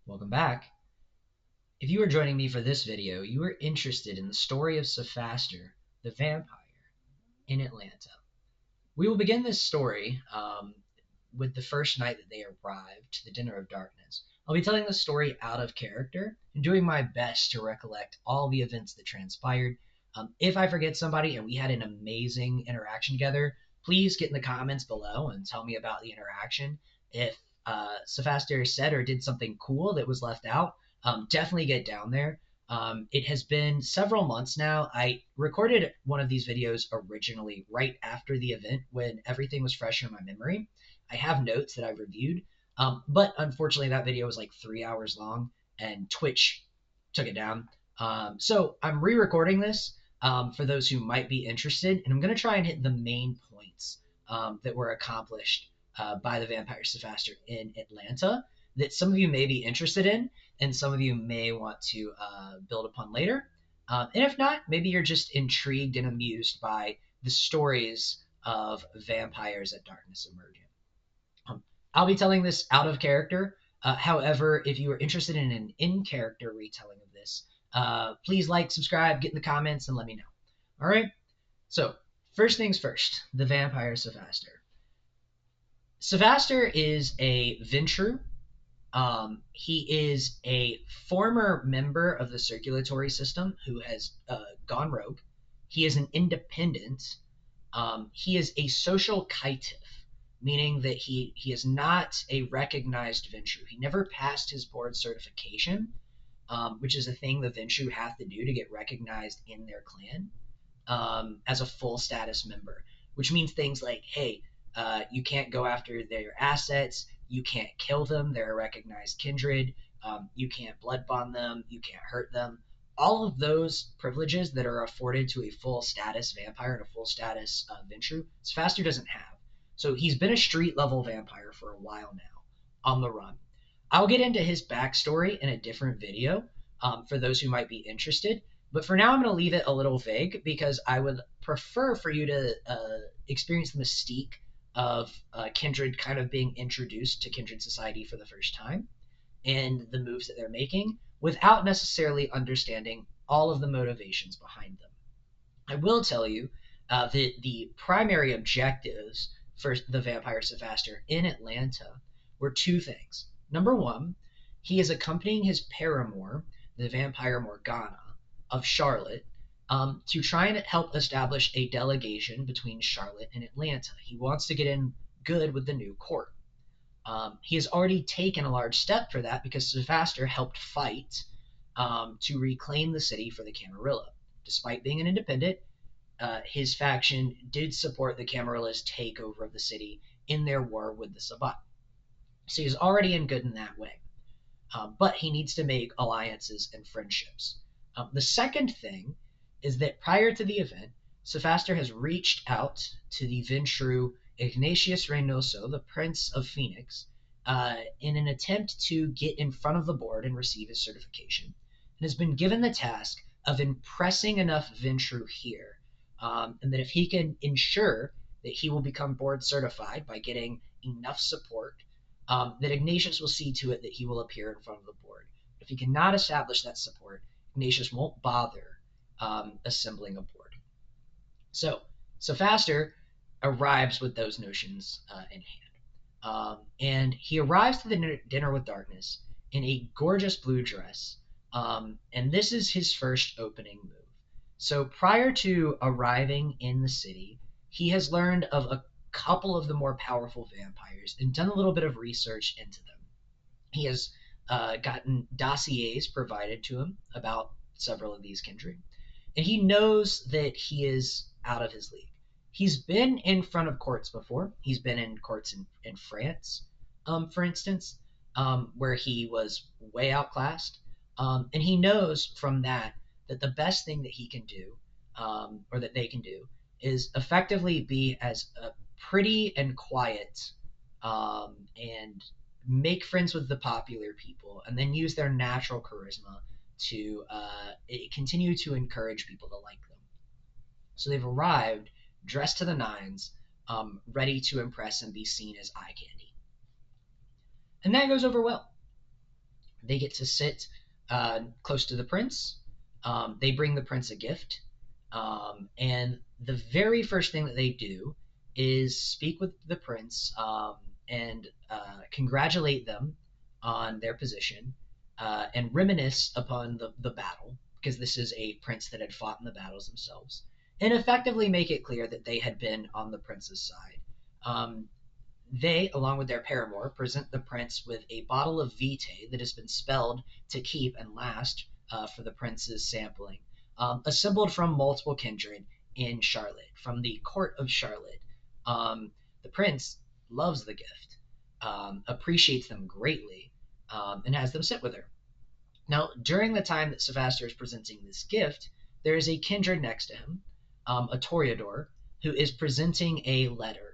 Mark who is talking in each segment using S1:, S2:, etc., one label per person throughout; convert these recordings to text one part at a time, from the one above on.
S1: Welcome back. If you are joining me for this video, you are interested in the story of Sapphaster, the vampire, in Atlanta. We will begin this story with the first night that they arrived to the Dinner of Darkness. I'll be telling the story out of character and doing my best to recollect all the events that transpired. If I forget somebody and we had an amazing interaction together, please get in the comments below and tell me about the interaction. If Sapphaster said or did something cool that was left out, definitely get down there. It has been several months now. I recorded one of these videos originally right after the event when everything was fresh in my memory. I have notes that I've reviewed, but unfortunately that video was like 3 hours long and Twitch took it down. So I'm re-recording this for those who might be interested, and I'm going to try and hit the main points that were accomplished by the Vampire Sapphaster in Atlanta that some of you may be interested in and some of you may want to build upon later. And if not, maybe you're just intrigued and amused by the stories of vampires at Darkness Emergent. I'll be telling this out of character. However, if you are interested in an in-character retelling of this, please like, subscribe, get in the comments, and let me know. All right? So, first things first, the Vampire Sapphaster. Sapphaster is a Ventru. He is a former member of the circulatory system who has gone rogue. He is an independent. He is a social caitiff, meaning that he is not a recognized Ventru. He never passed his board certification, which is a thing the Ventru have to do to get recognized in their clan as a full status member, which means things like, hey, you can't go after their assets, you can't kill them, they're a recognized kindred, you can't blood bond them, you can't hurt them. All of those privileges that are afforded to a full status vampire and a full status Ventru, Sapphaster doesn't have. So he's been a street level vampire for a while now, on the run. I'll get into his backstory in a different video for those who might be interested. But for now, I'm going to leave it a little vague because I would prefer for you to experience the mystique of Kindred kind of being introduced to Kindred Society for the first time and the moves that they're making without necessarily understanding all of the motivations behind them. I will tell you that the primary objectives for the Vampire Sapphaster in Atlanta were two things. Number one, he is accompanying his paramour, the Vampire Morgana of Charlotte, to try and help establish a delegation between Charlotte and Atlanta. He wants to get in good with the new court. He has already taken a large step for that because Sapphaster helped fight to reclaim the city for the Camarilla. Despite being an independent, his faction did support the Camarilla's takeover of the city in their war with the Sabbat. So he's already in good in that way. But he needs to make alliances and friendships. The second thing is that prior to the event, Sapphaster has reached out to the Ventru Ignatius Reynoso, the Prince of Phoenix, in an attempt to get in front of the board and receive his certification, and has been given the task of impressing enough Ventru here, and that if he can ensure that he will become board certified by getting enough support, that Ignatius will see to it that he will appear in front of the board. If he cannot establish that support, Ignatius won't bother assembling a board. So Sapphaster arrives with those notions in hand. And he arrives to the Dinner with Darkness in a gorgeous blue dress. And this is his first opening move. So prior to arriving in the city, he has learned of a couple of the more powerful vampires and done a little bit of research into them. He has gotten dossiers provided to him about several of these kindred, and he knows that he is out of his league. He's been in front of courts before. He's been in courts in France, for instance, where he was way outclassed. And he knows from that the best thing that he can do, or that they can do, is effectively be as pretty and quiet and make friends with the popular people, and then use their natural charisma to continue to encourage people to like them. So they've arrived dressed to the nines, ready to impress and be seen as eye candy. And that goes over well. They get to sit close to the prince. They bring the prince a gift. And the very first thing that they do is speak with the prince and congratulate them on their position and reminisce upon the battle, because this is a prince that had fought in the battles themselves, and effectively make it clear that they had been on the prince's side. They, along with their paramour, present the prince with a bottle of vitae that has been spelled to keep and last for the prince's sampling, assembled from multiple kindred in Charlotte, from the court of Charlotte. The prince loves the gift, appreciates them greatly, and has them sit with her. Now, during the time that Sapphaster is presenting this gift, there is a kindred next to him, a Toreador, who is presenting a letter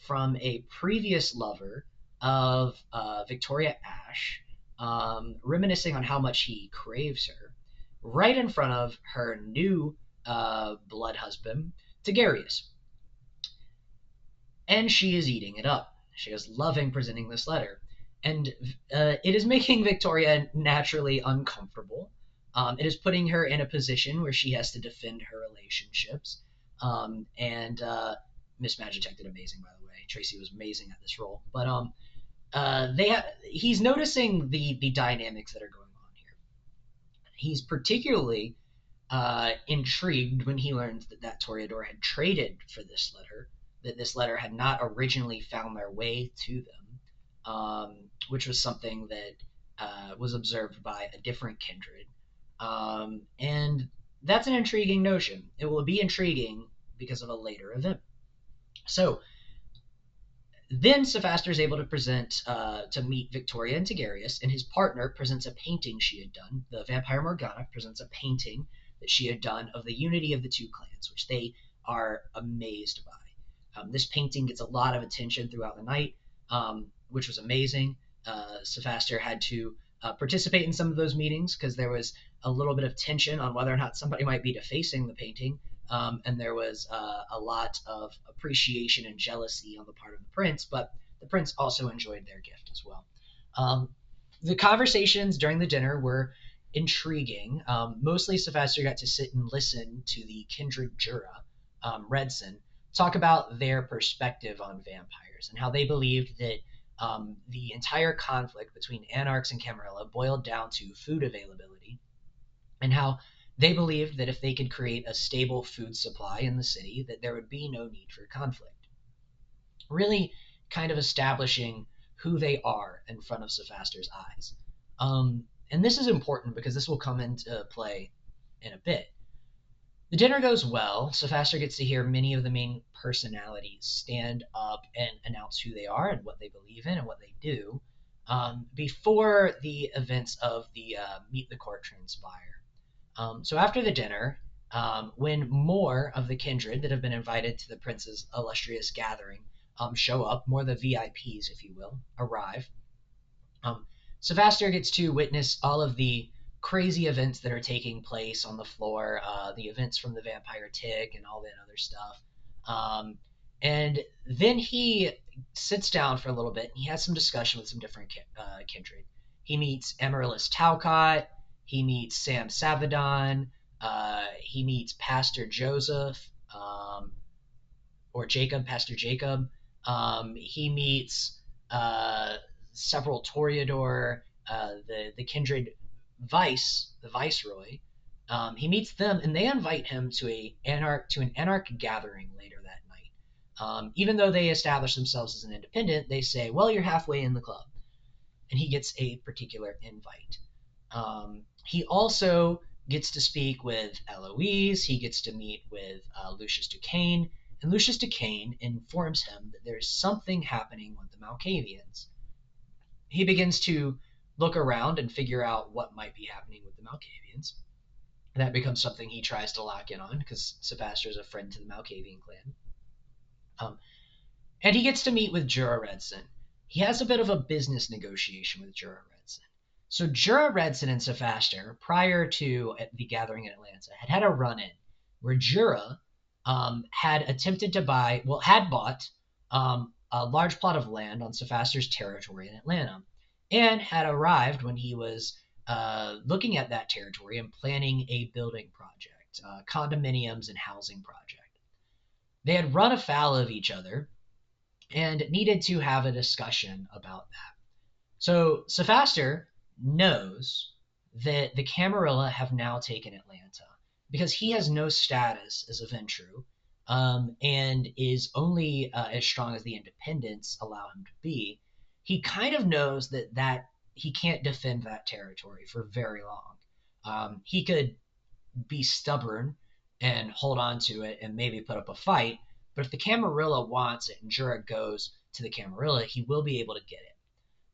S1: from a previous lover of Victoria Ash, reminiscing on how much he craves her, right in front of her new blood husband, Tigarius. And she is eating it up. She is loving presenting this letter. And it is making Victoria naturally uncomfortable. It is putting her in a position where she has to defend her relationships. And Miss Magitech did amazing, by the way. Tracy was amazing at this role. But he's noticing the dynamics that are going on here. He's particularly intrigued when he learns that Toreador had traded for this letter, that this letter had not originally found their way to them, which was something that was observed by a different kindred. And that's an intriguing notion. It will be intriguing because of a later event. So then Sapphaster is able to present to meet Victoria and Tigarius, and his partner presents a painting she had done. The vampire Morgana presents a painting that she had done of the unity of the two clans, which they are amazed by. This painting gets a lot of attention throughout the night, which was amazing. Sapphaster had to participate in some of those meetings because there was a little bit of tension on whether or not somebody might be defacing the painting. And there was a lot of appreciation and jealousy on the part of the prince, but the prince also enjoyed their gift as well. The conversations during the dinner were intriguing. Mostly Sapphaster got to sit and listen to the kindred jura, Redson, talk about their perspective on vampires and how they believed that the entire conflict between Anarchs and Camarilla boiled down to food availability, and how they believed that if they could create a stable food supply in the city, that there would be no need for conflict. Really kind of establishing who they are in front of Sapphaster's eyes. And this is important because this will come into play in a bit. The dinner goes well. Sapphaster gets to hear many of the main personalities stand up and announce who they are and what they believe in and what they do before the events of the Meet the Court transpire. So after the dinner, when more of the kindred that have been invited to the prince's illustrious gathering show up, more the VIPs, if you will, arrive, Sapphaster gets to witness all of the crazy events that are taking place on the floor, the events from the vampire tick and all that other stuff. And then he sits down for a little bit and he has some discussion with some different kindred. He meets Amaryllis Talcott. He meets Sam Savadon. He meets Pastor Joseph, or Jacob, Pastor Jacob. He meets several Toreador, the kindred the viceroy. He meets them, and they invite him to an anarch gathering later that night. Even though they establish themselves as an independent, they say, "Well, you're halfway in the club," and he gets a particular invite. He also gets to speak with Eloise. He gets to meet with Lucius Duquesne, and Lucius Duquesne informs him that there's something happening with the Malkavians. He begins to look around and figure out what might be happening with the Malkavians. That becomes something he tries to lock in on because Sapphaster is a friend to the Malkavian clan. And he gets to meet with Jura Redson. He has a bit of a business negotiation with Jura Redson. So Jura Redson and Sapphaster, prior to the gathering in Atlanta, had a run-in where Jura had bought a large plot of land on Sapphaster's territory in Atlanta. and had arrived when he was looking at that territory and planning a building project, condominiums and housing project. They had run afoul of each other and needed to have a discussion about that. So Sapphaster knows that the Camarilla have now taken Atlanta because he has no status as a Ventru, and is only as strong as the independents allow him to be. He kind of knows that he can't defend that territory for very long. He could be stubborn and hold on to it and maybe put up a fight, but if the Camarilla wants it and Jura goes to the Camarilla, he will be able to get it.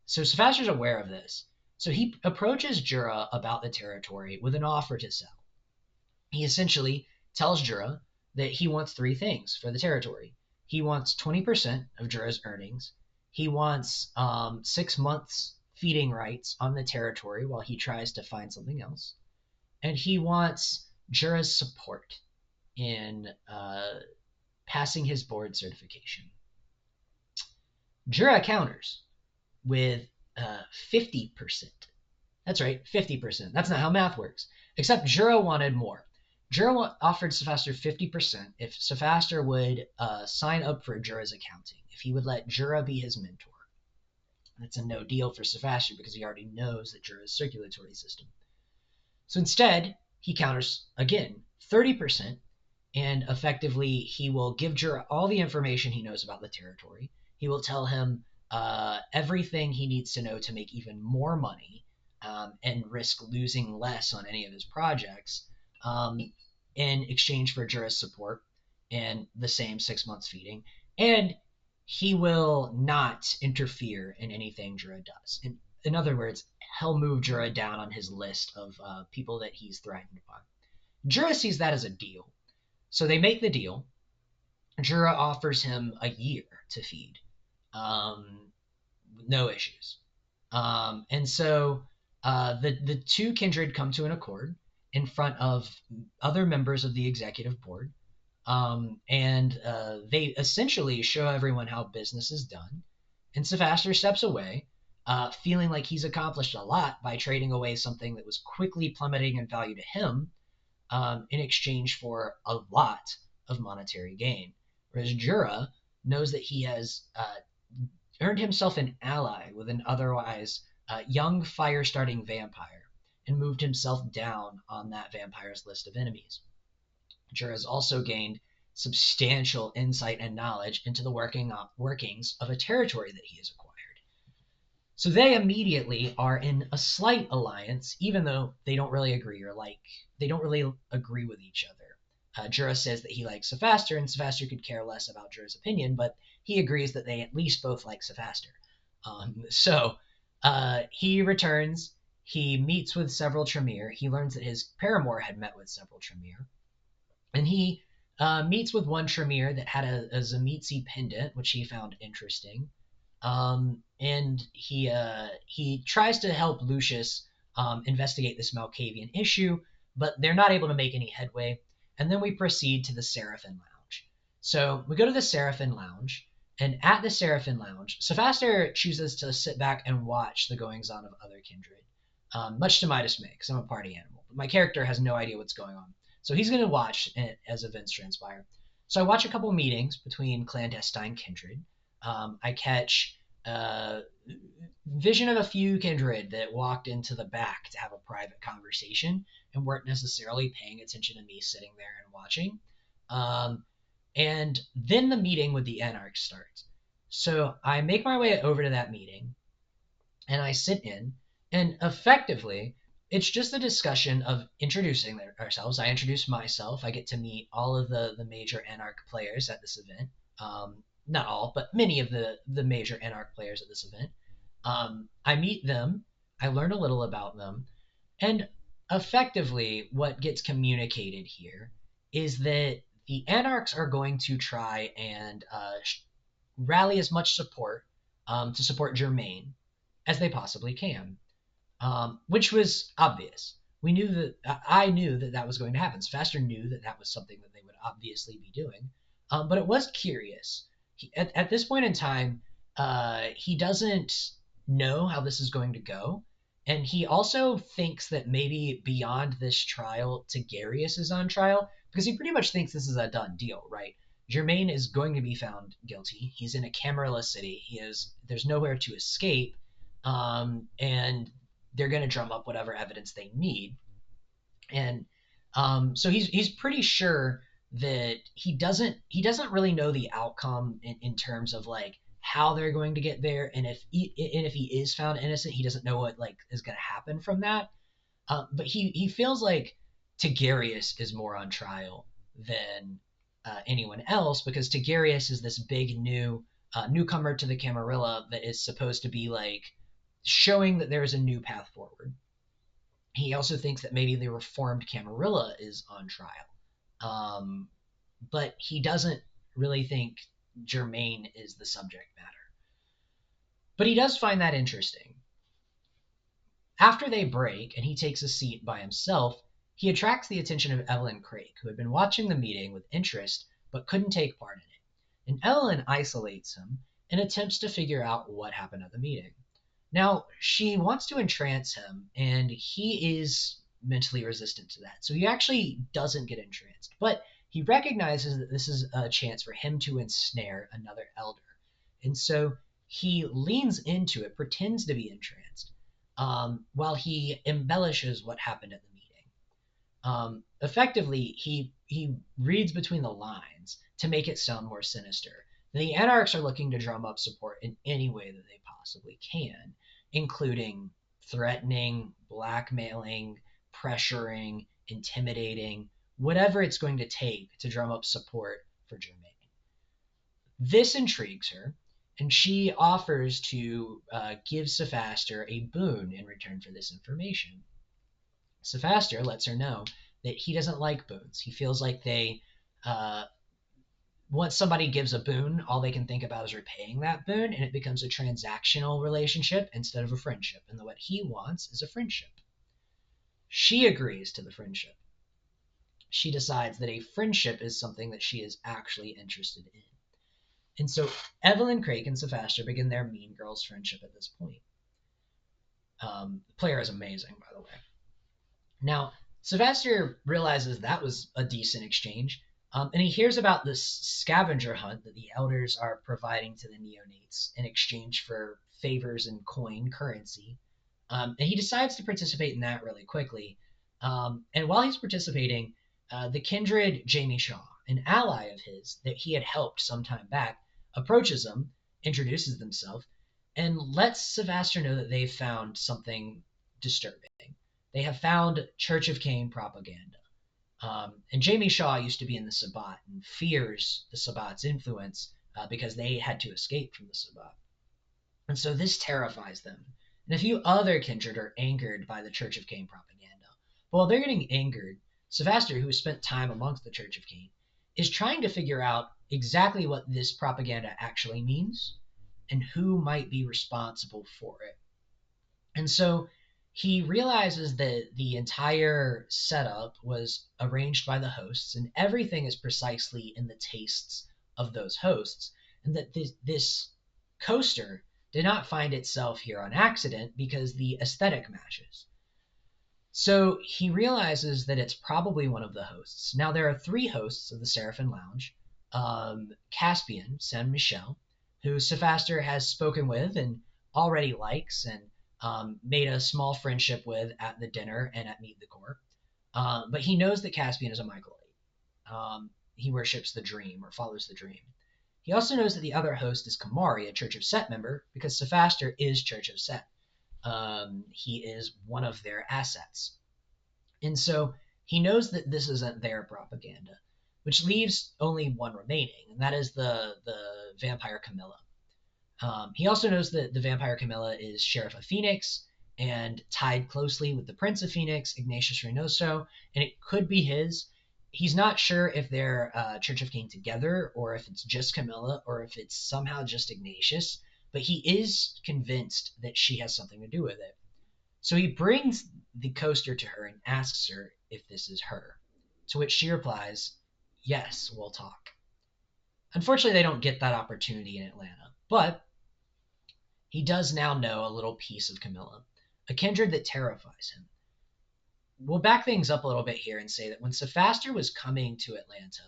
S1: So Sapphaster's aware of this. So he approaches Jura about the territory with an offer to sell. He essentially tells Jura that he wants three things for the territory. He wants 20% of Jura's earnings. He wants 6 months feeding rights on the territory while he tries to find something else. And he wants Jura's support in passing his board certification. Jura counters with 50%. That's right, 50%. That's not how math works. Except Jura wanted more. Jura offered Sapphaster 50% if Sapphaster would sign up for Jura's accounting, if he would let Jura be his mentor. That's a no deal for Sapphaster because he already knows that Jura's circulatory system. So instead, he counters again 30%, and effectively he will give Jura all the information he knows about the territory. He will tell him everything he needs to know to make even more money, and risk losing less on any of his projects, in exchange for Jura's support and the same 6 months feeding. And he will not interfere in anything Jura does. In other words, he'll move Jura down on his list of people that he's threatened by. Jura sees that as a deal. So they make the deal. Jura offers him a year to feed. No issues. And so the two kindred come to an accord in front of other members of the executive board. And they essentially show everyone how business is done. And Sapphaster steps away, feeling like he's accomplished a lot by trading away something that was quickly plummeting in value to him, in exchange for a lot of monetary gain. Whereas Jura knows that he has earned himself an ally with an otherwise young fire-starting vampire and moved himself down on that vampire's list of enemies. Jura has also gained substantial insight and knowledge into the workings of a territory that he has acquired. So they immediately are in a slight alliance, even though they don't really agree with each other. Jura says that he likes Sapphaster, and Sapphaster could care less about Jura's opinion, but he agrees that they at least both like Sapphaster. So he returns. He meets with several Tremere. He learns that his paramour had met with several Tremere. And he meets with one Tremere that had a Zamitzi pendant, which he found interesting. And he tries to help Lucius investigate this Malkavian issue, but they're not able to make any headway. And then we proceed to the Seraphin Lounge. So we go to the Seraphin Lounge, and at the Seraphin Lounge, Sapphaster chooses to sit back and watch the goings-on of other kindred, much to my dismay, because I'm a party animal. But my character has no idea what's going on. So he's going to watch it as events transpire. So I watch a couple meetings between clandestine kindred. I catch vision of a few kindred that walked into the back to have a private conversation and weren't necessarily paying attention to me sitting there and watching. And then the meeting with the Anarchs starts. So I make my way over to that meeting, and I sit in, and effectively, it's just a discussion of introducing ourselves. I introduce myself. I get to meet all of the major Anarch players at this event. Not all, but many of the major Anarch players at this event. I meet them. I learn a little about them. And effectively, what gets communicated here is that the Anarchs are going to try and rally as much support to support Germain as they possibly can. Which was obvious. We knew that I knew that was going to happen. Sapphaster knew that was something that they would obviously be doing, but it was curious. At this point in time, he doesn't know how this is going to go. And he also thinks that maybe beyond this trial, Tigarius is on trial because he pretty much thinks this is a done deal, right? Germain is going to be found guilty. He's in a cameraless city. There's nowhere to escape, and they're going to drum up whatever evidence they need. And so he's pretty sure that he doesn't really know the outcome in terms of like how they're going to get there, and if he is found innocent, he doesn't know what like is going to happen from that. But he feels like Tigarius is more on trial than anyone else because Tigarius is this big newcomer to the Camarilla that is supposed to be like showing that there is a new path forward. He also thinks that maybe the reformed Camarilla is on trial. Um, but he doesn't really think Germain is the subject matter. But he does find that interesting. After they break and he takes a seat by himself, he attracts the attention of Evelyn Craig, who had been watching the meeting with interest but couldn't take part in it. And Evelyn isolates him and attempts to figure out what happened at the meeting. Now, she wants to entrance him, and he is mentally resistant to that. So he actually doesn't get entranced. But he recognizes that this is a chance for him to ensnare another elder. And so he leans into it, pretends to be entranced, while he embellishes what happened at the meeting. Effectively, he reads between the lines to make it sound more sinister. The Anarchs are looking to drum up support in any way that they possibly can, including threatening, blackmailing, pressuring, intimidating, whatever it's going to take to drum up support for Germain. This intrigues her, and she offers to give Sapphaster a boon in return for this information. Sapphaster lets her know that he doesn't like boons. He feels like once somebody gives a boon, all they can think about is repaying that boon, and it becomes a transactional relationship instead of a friendship. And what he wants is a friendship. She agrees to the friendship. She decides that a friendship is something that she is actually interested in. And so Evelyn Craig and Sapphaster begin their Mean Girls friendship at this point. The player is amazing, by the way. Now, Sapphaster realizes that was a decent exchange, and he hears about this scavenger hunt that the elders are providing to the neonates in exchange for favors and coin currency. And he decides to participate in that really quickly. And while he's participating, the kindred Jamie Shaw, an ally of his that he had helped some time back, approaches him, introduces themselves, and lets Sapphaster know that they've found something disturbing. They have found Church of Cain propaganda. And Jamie Shaw used to be in the Sabbat and fears the Sabbat's influence because they had to escape from the Sabbat. And so this terrifies them. And a few other kindred are angered by the Church of Cain propaganda. But while they're getting angered, Sapphaster, who has spent time amongst the Church of Cain, is trying to figure out exactly what this propaganda actually means and who might be responsible for it. And so he realizes that the entire setup was arranged by the hosts and everything is precisely in the tastes of those hosts, and that this coaster did not find itself here on accident because the aesthetic matches. So he realizes that it's probably one of the hosts. Now, there are three hosts of the Seraphim Lounge. Caspian, Saint Michel, who Sapphaster has spoken with and already likes and made a small friendship with at the dinner and at Meet the Core. But he knows that Caspian is a Michaelite. He worships the dream or follows the dream. He also knows that the other host is Kamari, a Church of Set member, because Sapphaster is Church of Set. He is one of their assets. And so he knows that this isn't their propaganda, which leaves only one remaining, and that is the Vampire Camilla. He also knows that the Vampire Camilla is Sheriff of Phoenix and tied closely with the Prince of Phoenix, Ignatius Reynoso, and it could be his. He's not sure if they're Church of Cain together or if it's just Camilla or if it's somehow just Ignatius, but he is convinced that she has something to do with it. So he brings the coaster to her and asks her if this is her, to which she replies, "Yes, we'll talk." Unfortunately, they don't get that opportunity in Atlanta, but he does now know a little piece of Camilla, a kindred that terrifies him. We'll back things up a little bit here and say that when Sapphaster was coming to Atlanta,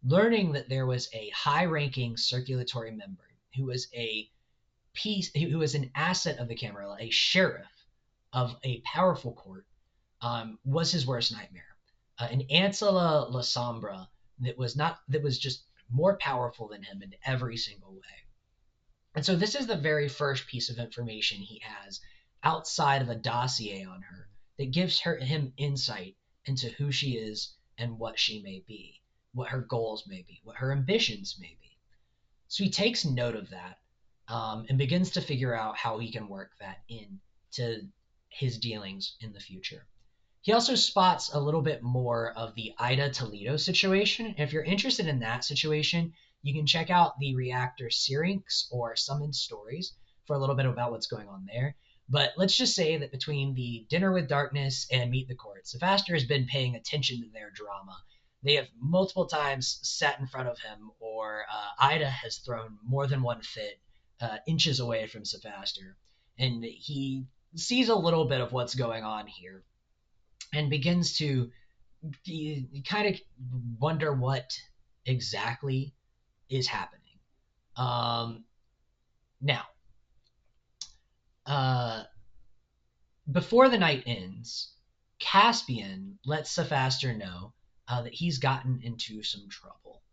S1: learning that there was a high-ranking circulatory member who was who was an asset of the Camarilla, a sheriff of a powerful court, was his worst nightmare. An Ancilla La Sombra that was just more powerful than him in every single way. And so this is the very first piece of information he has outside of a dossier on her that gives him insight into who she is and what she may be, what her goals may be, what her ambitions may be. So he takes note of that, and begins to figure out how he can work that into his dealings in the future. He also spots a little bit more of the Ida Toledo situation. And if you're interested in that situation, you can check out the Reactor Syrinx or Summoned Stories for a little bit about what's going on there. But let's just say that between the Dinner with Darkness and Meet the Court, Sapphaster has been paying attention to their drama. They have multiple times sat in front of him, or Ida has thrown more than one fit inches away from Sapphaster. And he sees a little bit of what's going on here and begins to kind of wonder what exactly is happening. Now, before the night ends, Caspian lets Sapphaster know that he's gotten into some trouble.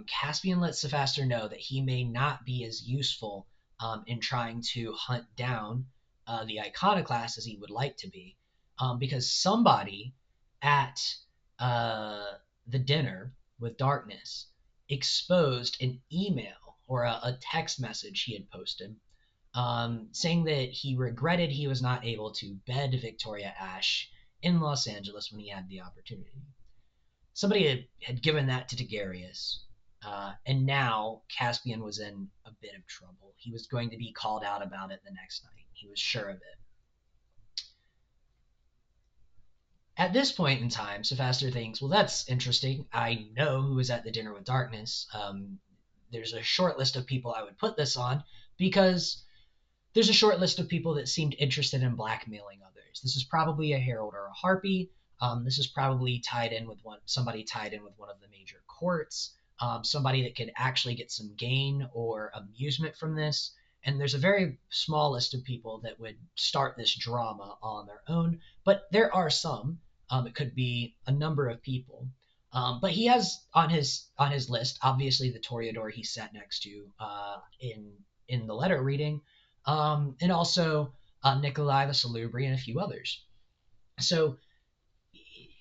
S1: Caspian lets Sapphaster know that he may not be as useful in trying to hunt down the iconoclast as he would like to be, because somebody at the Dinner with Darkness exposed an email or a text message he had posted, saying that he regretted he was not able to bed Victoria Ash in Los Angeles when he had the opportunity. Somebody had given that to Tigarius, and now Caspian was in a bit of trouble. He was going to be called out about it the next night. He was sure of it. At this point in time, Sapphaster thinks, well, that's interesting. I know who was at the Dinner with Darkness. There's a short list of people I would put this on because there's a short list of people that seemed interested in blackmailing others. This is probably a herald or a harpy. This is probably somebody tied in with one of the major courts, somebody that could actually get some gain or amusement from this. And there's a very small list of people that would start this drama on their own, but there are some. It could be a number of people. But he has on his list, obviously, the Toreador he sat next to in the letter reading, and also Nikolai the Salubri and a few others. So,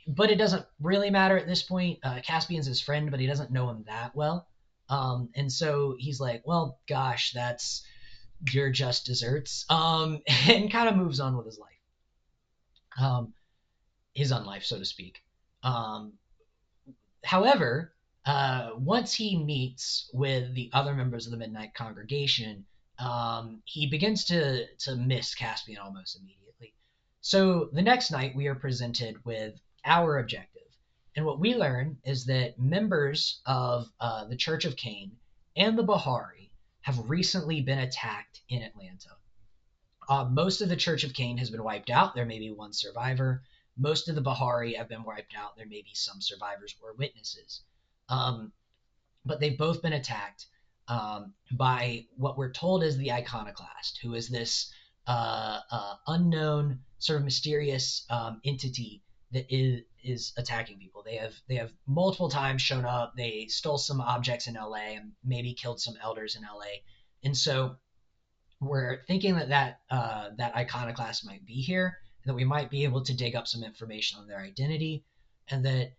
S1: but it doesn't really matter at this point. Caspian's his friend, but he doesn't know him that well. And so he's like, well, gosh, that's your just desserts, and kind of moves on with his life, his unlife, so to speak. However, once he meets with the other members of the Midnight Congregation, he begins to miss Caspian almost immediately. So the next night, we are presented with our objective. And what we learn is that members of the Church of Cain and the Bahari have recently been attacked in Atlanta. Most of the Church of Cain has been wiped out. There may be one survivor. Most of the Bahari have been wiped out. There may be some survivors or witnesses. But they've both been attacked by what we're told is the iconoclast, who is this unknown, sort of mysterious entity that is attacking people. They have multiple times shown up. They stole some objects in LA and maybe killed some elders in LA. And so we're thinking that iconoclast might be here, and that we might be able to dig up some information on their identity, and that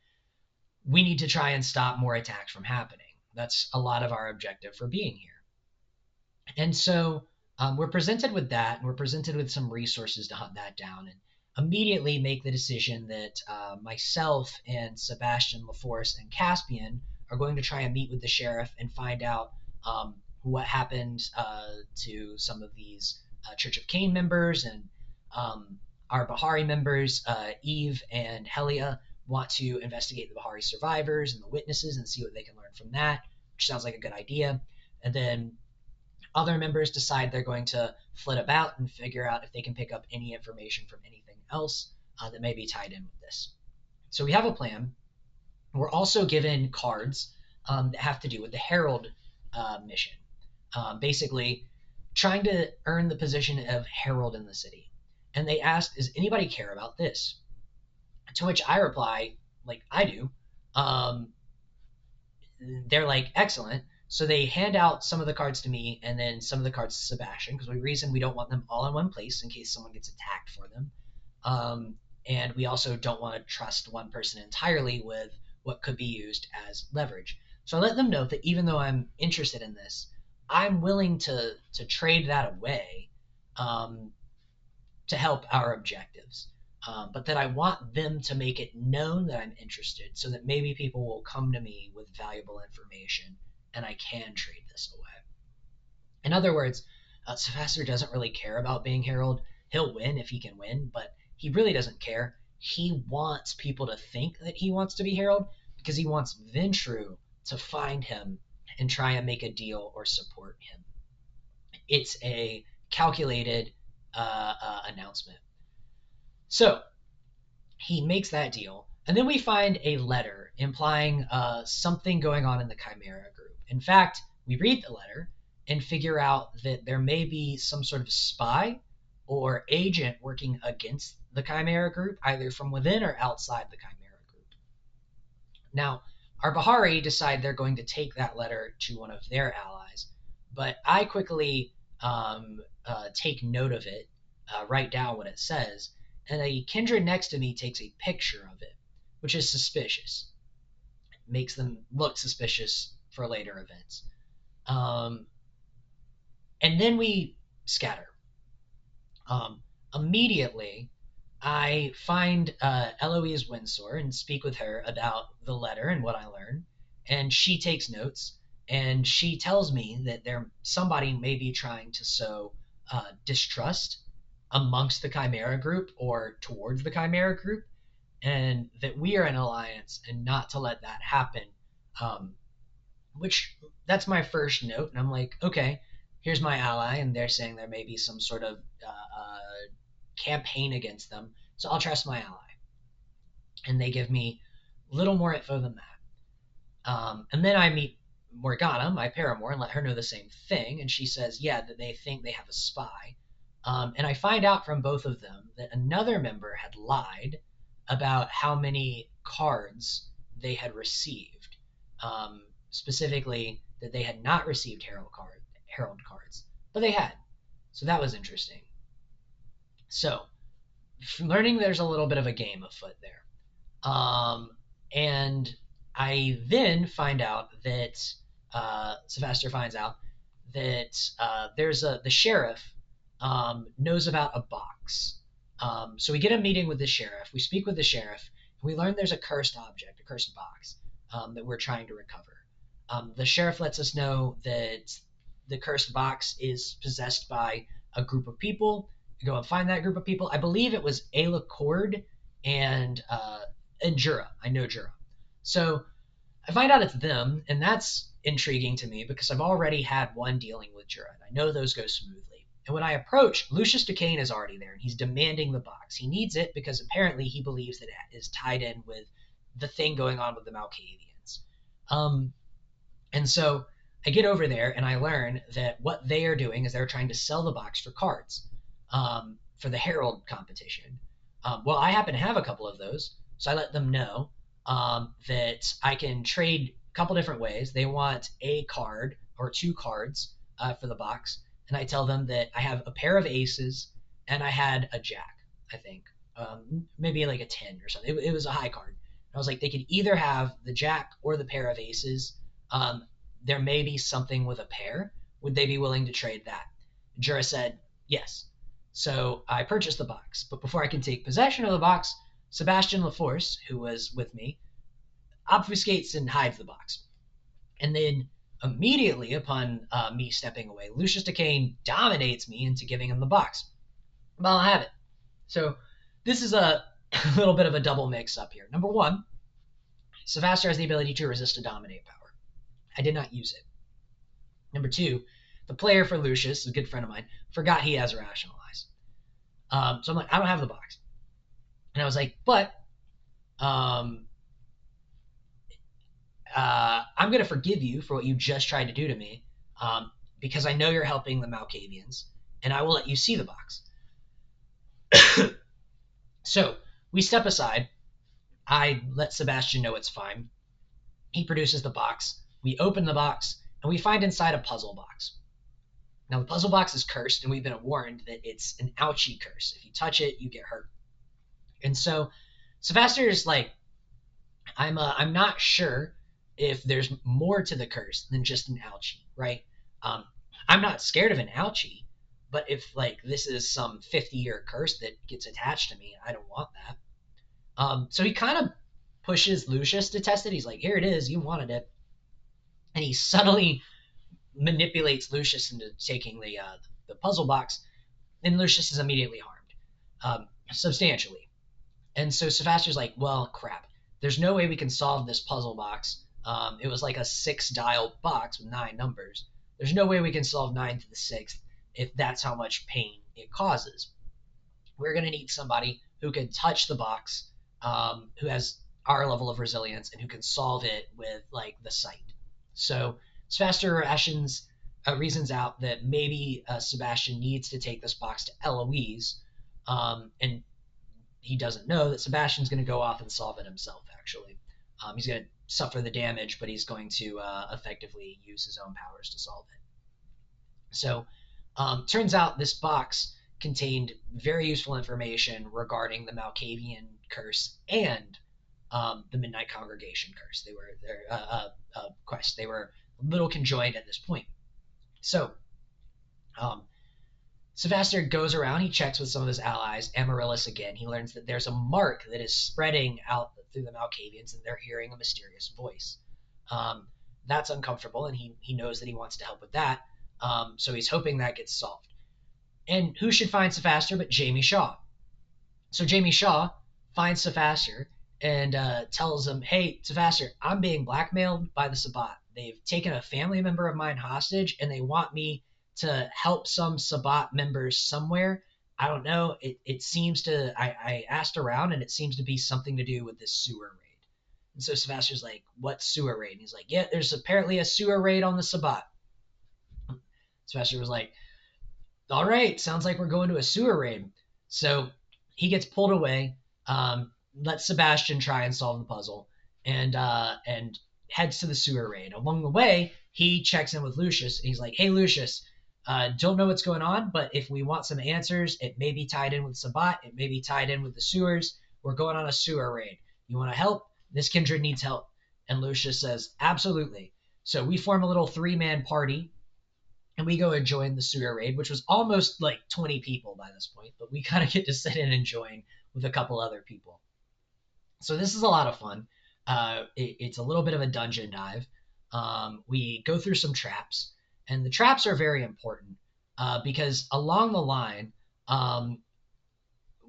S1: we need to try and stop more attacks from happening. That's a lot of our objective for being here. And so we're presented with that, and we're presented with some resources to hunt that down, and immediately make the decision that myself and Sebastian LaForce and Caspian are going to try and meet with the sheriff and find out what happened to some of these Church of Cain members, and our Bahari members, Eve and Helia, want to investigate the Bahari survivors and the witnesses and see what they can learn from that, which sounds like a good idea. And then Other members decide they're going to flit about and figure out if they can pick up any information from anything else that may be tied in with this. So we have a plan. We're also given cards that have to do with the Herald mission. Basically, trying to earn the position of Herald in the city. And they asked, does anybody care about this? To which I reply, like, I do. Um, they're like, excellent. So they hand out some of the cards to me and then some of the cards to Sebastian because we don't want them all in one place in case someone gets attacked for them. And we also don't want to trust one person entirely with what could be used as leverage. So I let them know that even though I'm interested in this, I'm willing to trade that away to help our objectives. But that I want them to make it known that I'm interested so that maybe people will come to me with valuable information and I can trade this away. In other words, Sapphaster doesn't really care about being Herald. He'll win if he can win, but he really doesn't care. He wants people to think that he wants to be Herald because he wants Ventru to find him and try and make a deal or support him. It's a calculated announcement. So he makes that deal, and then we find a letter implying something going on in the Chimera group. In fact, we read the letter and figure out that there may be some sort of spy or agent working against the Chimera group, either from within or outside the Chimera group. Now, our Bahari decide they're going to take that letter to one of their allies, but I quickly take note of it, write down what it says, and a kindred next to me takes a picture of it, which is suspicious. It makes them look suspicious for later events. And then we scatter. Immediately, I find Eloise Windsor and speak with her about the letter and what I learned. And she takes notes, and she tells me that somebody may be trying to sow distrust amongst the Chimera group or towards the Chimera group, and that we are an alliance and not to let that happen. Which that's my first note, and I'm like, okay, here's my ally, and they're saying there may be some sort of campaign against them, so I'll trust my ally. And they give me little more info than that. And then I meet Morgana, my paramour, and let her know the same thing, and she says, yeah, that they think they have a spy. And I find out from both of them that another member had lied about how many cards they had received. Specifically, that they had not received Herald cards, but they had. So that was interesting. So, learning there's a little bit of a game afoot there. And I then find out that Sapphaster finds out that the sheriff knows about a box. So we get a meeting with the sheriff. We speak with the sheriff. And we learn there's a cursed object, a cursed box that we're trying to recover. The sheriff lets us know that the cursed box is possessed by a group of people. We go and find that group of people. I believe it was Ayla Cord and Jura. I know Jura. So I find out it's them, and that's intriguing to me because I've already had one dealing with Jura, and I know those go smoothly. And when I approach, Lucius Decane is already there, and he's demanding the box. He needs it because apparently he believes that it is tied in with the thing going on with the Malkavians. And so I get over there, and I learn that what they are doing is they're trying to sell the box for cards for the Herald competition. Well, I happen to have a couple of those, so I let them know that I can trade a couple different ways. They want a card or two cards for the box, and I tell them that I have a pair of aces and I had a jack, I think, maybe like a 10 or something. It was a high card. And I was like, they could either have the jack or the pair of aces. There may be something with a pair. Would they be willing to trade that? Jura said yes. So I purchased the box, but before I can take possession of the box, Sebastian LaForce, who was with me, obfuscates and hides the box. And then immediately upon me stepping away, Lucius Decane dominates me into giving him the box. Well, I'll have it. So this is a little bit of a double mix up here. Number one, Sapphaster has the ability to resist a dominate power. I did not use it. Number two, the player for Lucius, a good friend of mine, forgot he has rationalize. So I'm like, I don't have the box. And I was like, but um, I'm going to forgive you for what you just tried to do to me because I know you're helping the Malkavians, and I will let you see the box. So we step aside. I let Sebastian know it's fine. He produces the box. We open the box, and we find inside a puzzle box. Now, the puzzle box is cursed, and we've been warned that it's an ouchie curse. If you touch it, you get hurt. And so Sapphaster is like, I'm not sure if there's more to the curse than just an ouchie, right? Um, I'm not scared of an ouchie, but if like this is some 50-year curse that gets attached to me, I don't want that. So he kind of pushes Lucius to test it. He's like, here it is, you wanted it. And he subtly manipulates Lucius into taking the puzzle box, and Lucius is immediately harmed, substantially. And so Sapphaster's like, well, crap. There's no way we can solve this puzzle box. It was like a 6-dial box with 9 numbers. There's no way we can solve 9 to the 6th if that's how much pain it causes. We're going to need somebody who can touch the box, who has our level of resilience, and who can solve it with like the sight. So Sapphaster reasons out that maybe Sebastian needs to take this box to Eloise, and he doesn't know that Sebastian's going to go off and solve it himself, actually. He's going to suffer the damage, but he's going to effectively use his own powers to solve it. So turns out this box contained very useful information regarding the Malkavian curse and the Midnight Congregation curse. They were quest. They were a little conjoined at this point. So Sapphaster goes around, he checks with some of his allies, Amaryllis again. He learns that there's a mark that is spreading out through the Malkavians, and they're hearing a mysterious voice. That's uncomfortable, and he knows that he wants to help with that, so he's hoping that gets solved. And who should find Sapphaster but Jamie Shaw? So Jamie Shaw finds Sapphaster and tells him, hey, Sapphaster, I'm being blackmailed by the Sabbat. They've taken a family member of mine hostage, and they want me to help some Sabbat members somewhere. I don't know. It seems to, I asked around, and it seems to be something to do with this sewer raid. And so Sapphaster's like, what sewer raid? And he's like, yeah, there's apparently a sewer raid on the Sabbat. Sapphaster was like, all right, sounds like we're going to a sewer raid. So he gets pulled away, lets Sebastian try and solve the puzzle, and heads to the sewer raid. Along the way, he checks in with Lucius, and he's like, hey, Lucius, don't know what's going on, but if we want some answers, it may be tied in with Sabbat, it may be tied in with the sewers. We're going on a sewer raid. You want to help? This kindred needs help. And Lucius says, absolutely. So we form a little 3-man party, and we go and join the sewer raid, which was almost like 20 people by this point, but we kind of get to sit in and join with a couple other people. So this is a lot of fun. It's a little bit of a dungeon dive. We go through some traps, and the traps are very important because along the line,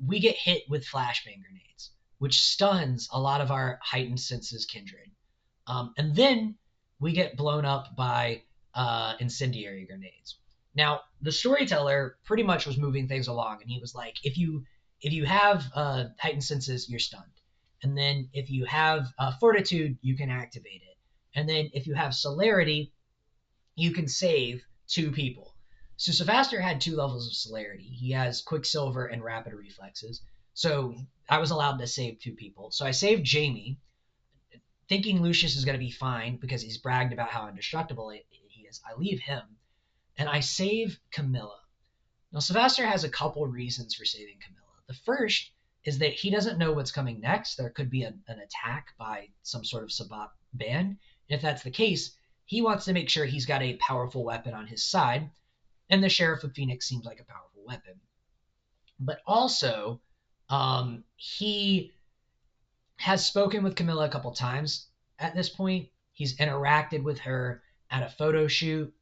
S1: we get hit with flashbang grenades, which stuns a lot of our heightened senses kindred. And then we get blown up by incendiary grenades. Now, the storyteller pretty much was moving things along, and he was like, if you have heightened senses, you're stunned. And then if you have fortitude, you can activate it. And then if you have celerity, you can save 2 people. So Sapphaster had 2 levels of celerity. He has Quicksilver and Rapid Reflexes. So I was allowed to save 2 people. So I saved Jamie, thinking Lucius is going to be fine because he's bragged about how indestructible he is. I leave him, and I save Camilla. Now, Sapphaster has a couple reasons for saving Camilla. The first is that he doesn't know what's coming next. There could be an attack by some sort of Sabbat band. And if that's the case, he wants to make sure he's got a powerful weapon on his side, and the Sheriff of Phoenix seems like a powerful weapon. But also, he has spoken with Camilla a couple times at this point. He's interacted with her at a photo shoot.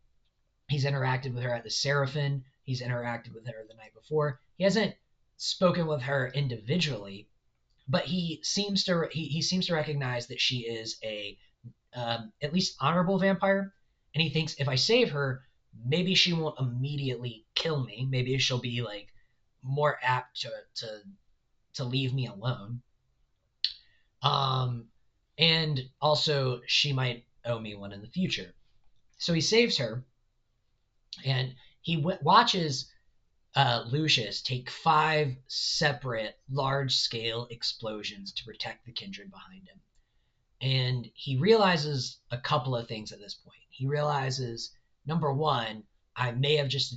S1: He's interacted with her at the Seraphim. He's interacted with her the night before. He hasn't spoken with her individually, but he seems to recognize that she is a at least honorable vampire, and he thinks if I save her, maybe she won't immediately kill me. Maybe she'll be like more apt to leave me alone. Um, and also she might owe me one in the future. So he saves her, and he watches Lucius take 5 separate large-scale explosions to protect the kindred behind him. And he realizes a couple of things at this point. He realizes, number one, I may have just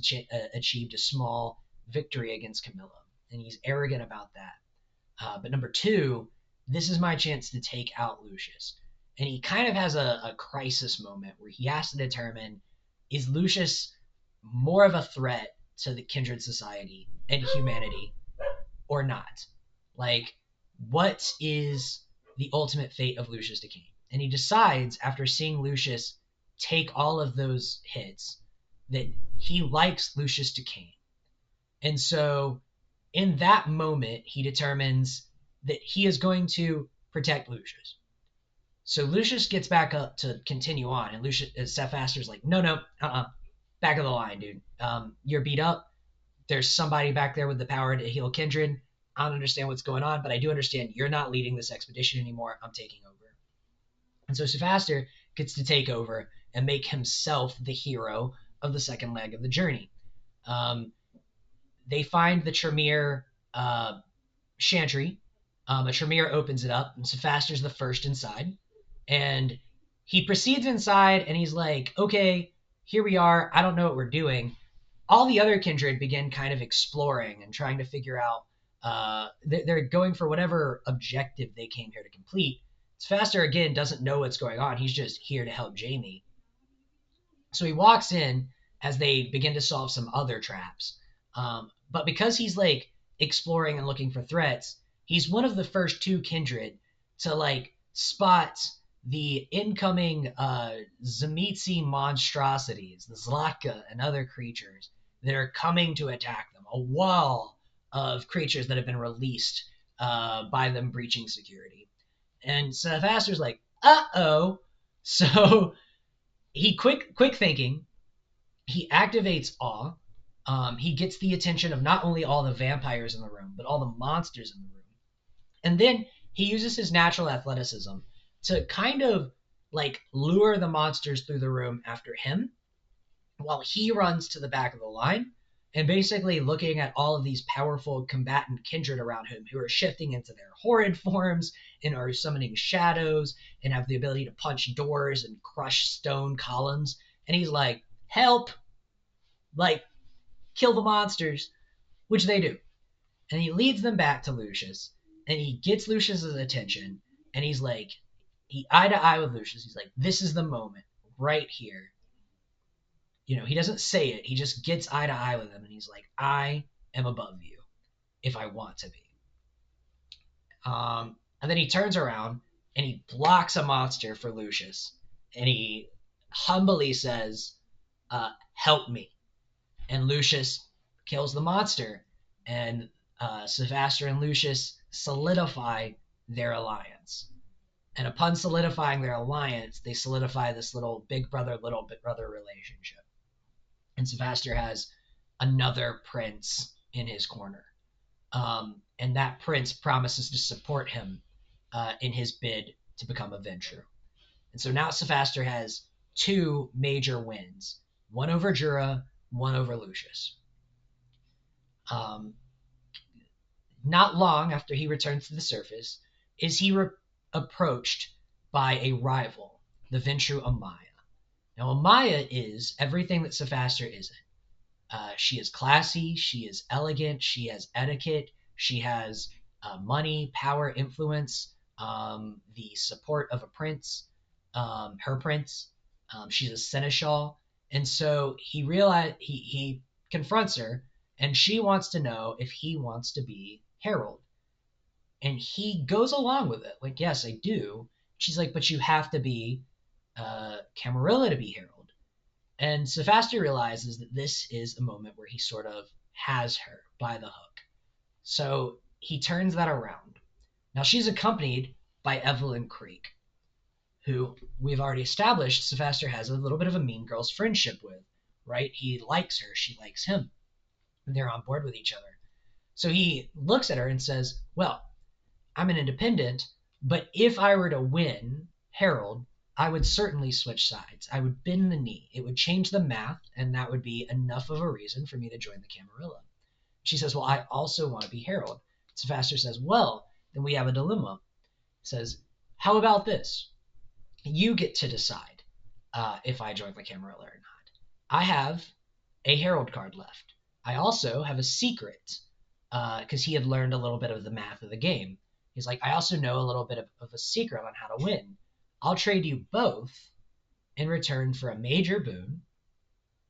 S1: achieved a small victory against Camilla, and he's arrogant about that. But number two, this is my chance to take out Lucius. And he kind of has a crisis moment where he has to determine, is Lucius more of a threat to the kindred society and humanity or not? Like, what is the ultimate fate of Lucius Decane? And he decides, after seeing Lucius take all of those hits, that he likes Lucius Decane. And so, in that moment, he determines that he is going to protect Lucius. So Lucius gets back up to continue on, and Lucius Sapphaster's like, no, back of the line, dude. You're beat up. There's somebody back there with the power to heal kindred. I don't understand what's going on, but I do understand you're not leading this expedition anymore. I'm taking over. And so Sapphaster gets to take over and make himself the hero of the second leg of the journey. They find the Tremere chantry. A Tremere opens it up, and Sapphaster's the first inside. And he proceeds inside, and he's like, okay, here we are. I don't know what we're doing. All the other kindred begin kind of exploring and trying to figure out. They're going for whatever objective they came here to complete. Sapphaster, again, doesn't know what's going on. He's just here to help Jamie. So he walks in as they begin to solve some other traps. But because he's like exploring and looking for threats, he's one of the first 2 kindred to like spot the incoming Tzimisce monstrosities, the Zlatka and other creatures that are coming to attack them. A wall of creatures that have been released by them breaching security. And Sapphaster's like, uh-oh. So he quick thinking, he activates awe. He gets the attention of not only all the vampires in the room, but all the monsters in the room. And then he uses his natural athleticism to kind of like lure the monsters through the room after him while he runs to the back of the line and basically looking at all of these powerful combatant kindred around him who are shifting into their horrid forms and are summoning shadows and have the ability to punch doors and crush stone columns. And he's like, help, like, kill the monsters, which they do. And he leads them back to Lucius, and he gets Lucius's attention, and he's like, he eye to eye with Lucius. He's like, this is the moment right here. You know, he doesn't say it. He just gets eye to eye with him, and he's like, I am above you if I want to be. And then he turns around, and he blocks a monster for Lucius, and he humbly says, help me. And Lucius kills the monster, and Sapphaster and Lucius solidify their alliance. And upon solidifying their alliance, they solidify this little big brother, little brother relationship. And Sapphaster has another prince in his corner. And that prince promises to support him in his bid to become a Ventrue. And so now Sapphaster has 2 major wins, one over Jura, one over Lucius. Not long after he returns to the surface is he approached by a rival, the Ventrue Amaya. Now, Amaya is everything that Sapphaster isn't. She is classy, she is elegant, she has etiquette, she has money, power, influence, the support of a prince, her prince. She's a seneschal. And so he confronts her, and she wants to know if he wants to be herald. And he goes along with it. Like, yes, I do. She's like, but you have to be Camarilla to be herald. And Sapphaster realizes that this is a moment where he sort of has her by the hook. So he turns that around. Now she's accompanied by Evelyn Creek, who we've already established Sapphaster has a little bit of a Mean Girls friendship with. right? He likes her, she likes him, and they're on board with each other. So he looks at her and says, well, I'm an independent, but if I were to win Harold, I would certainly switch sides. I would bend the knee. It would change the math, and that would be enough of a reason for me to join the Camarilla. She says, well, I also want to be Harold. Sapphaster says, well, then we have a dilemma. He says, how about this? You get to decide if I join the Camarilla or not. I have a Herald card left. I also have a secret because he had learned a little bit of the math of the game. He's like, I also know a little bit of a secret on how to win. I'll trade you both in return for a major boon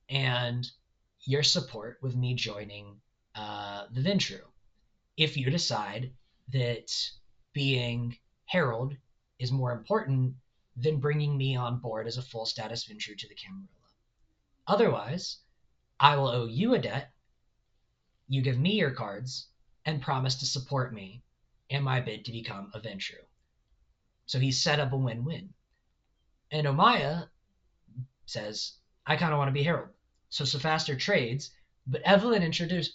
S1: and your support with me joining the Ventru. If you decide that being Herald is more important than bringing me on board as a full status Ventru to the Camarilla. Otherwise, I will owe you a debt. You give me your cards and promise to support me in my bid to become a Ventru. So he's set up a win-win. And Omaya says, I kind of want to be Herald. So Sapphaster trades, but Evelyn interjects.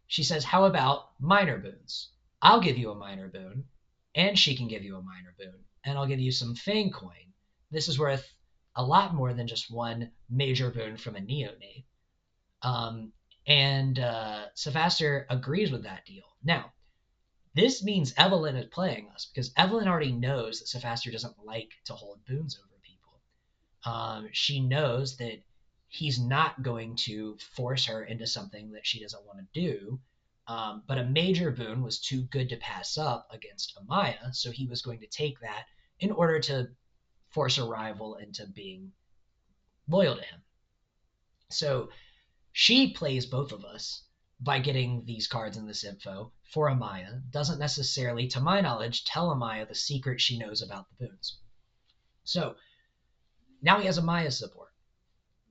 S1: She says, how about minor boons? I'll give you a minor boon, and she can give you a minor boon, and I'll give you some Fang coin. This is worth a lot more than just one major boon from a neonate. And Sapphaster agrees with that deal. Now, this means Evelyn is playing us because Evelyn already knows that Sapphaster doesn't like to hold boons over people. She knows that he's not going to force her into something that she doesn't want to do. But a major boon was too good to pass up against Omaya, so he was going to take that in order to force a rival into being loyal to him. So she plays both of us by getting these cards and this info for Omaya. Doesn't necessarily, to my knowledge, tell Omaya the secret she knows about the boons. So now he has Omaya's support.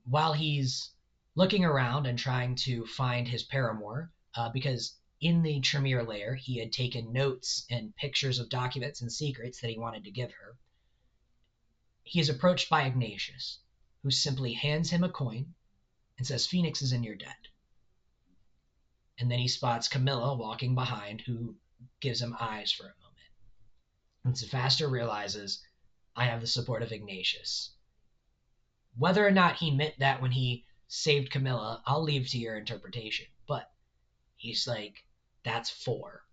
S1: While he's looking around and trying to find his paramour, because in the Tremere lair, he had taken notes and pictures of documents and secrets that he wanted to give her, he is approached by Ignatius, who simply hands him a coin and says, Phoenix is in your debt. And then he spots Camilla walking behind, who gives him eyes for a moment. And Sapphaster realizes, I have the support of Ignatius. Whether or not he meant that when he saved Camilla, I'll leave to your interpretation. But he's like, that's 4.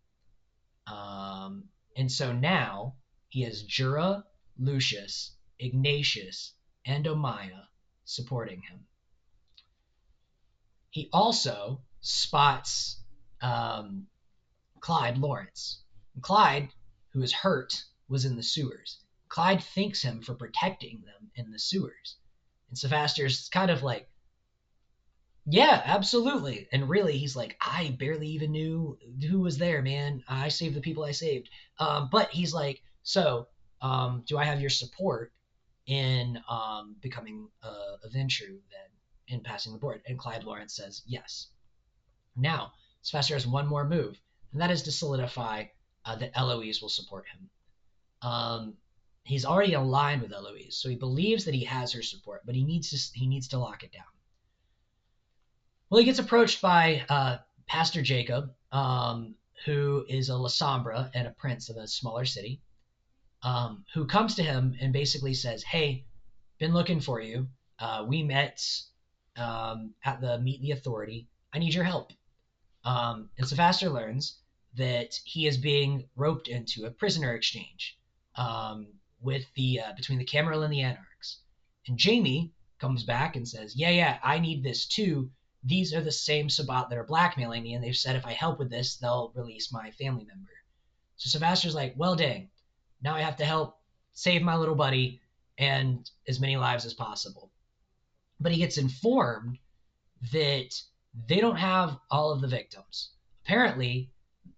S1: And so now he has Jura, Lucius, Ignatius, and Omaya supporting him. He also spots Clyde Lawrence. Clyde, who is hurt, was in the sewers. Clyde thanks him for protecting them in the sewers. And Sapphaster's kind of like, yeah, absolutely. And really, he's like, I barely even knew who was there, man. I saved the people I saved. But he's like, so, do I have your support in becoming a Ventru then, in passing the board? And Clyde Lawrence says, yes. Now, Sapphaster has one more move, and that is to solidify that Eloise will support him. He's already aligned with Eloise, so he believes that he has her support, but he needs to lock it down. Well, he gets approached by Pastor Jacob, who is a La Sombra and a prince of a smaller city, who comes to him and basically says, hey, been looking for you. We met at the Meet the Authority. I need your help. And Sapphaster learns that he is being roped into a prisoner exchange with between the Camarilla and the Anarchs. And Jamie comes back and says, yeah, I need this too. These are the same Sabbat that are blackmailing me, and they've said if I help with this, they'll release my family member. So Sapphaster's like, well, dang, now I have to help save my little buddy and as many lives as possible. But he gets informed that they don't have all of the victims. Apparently,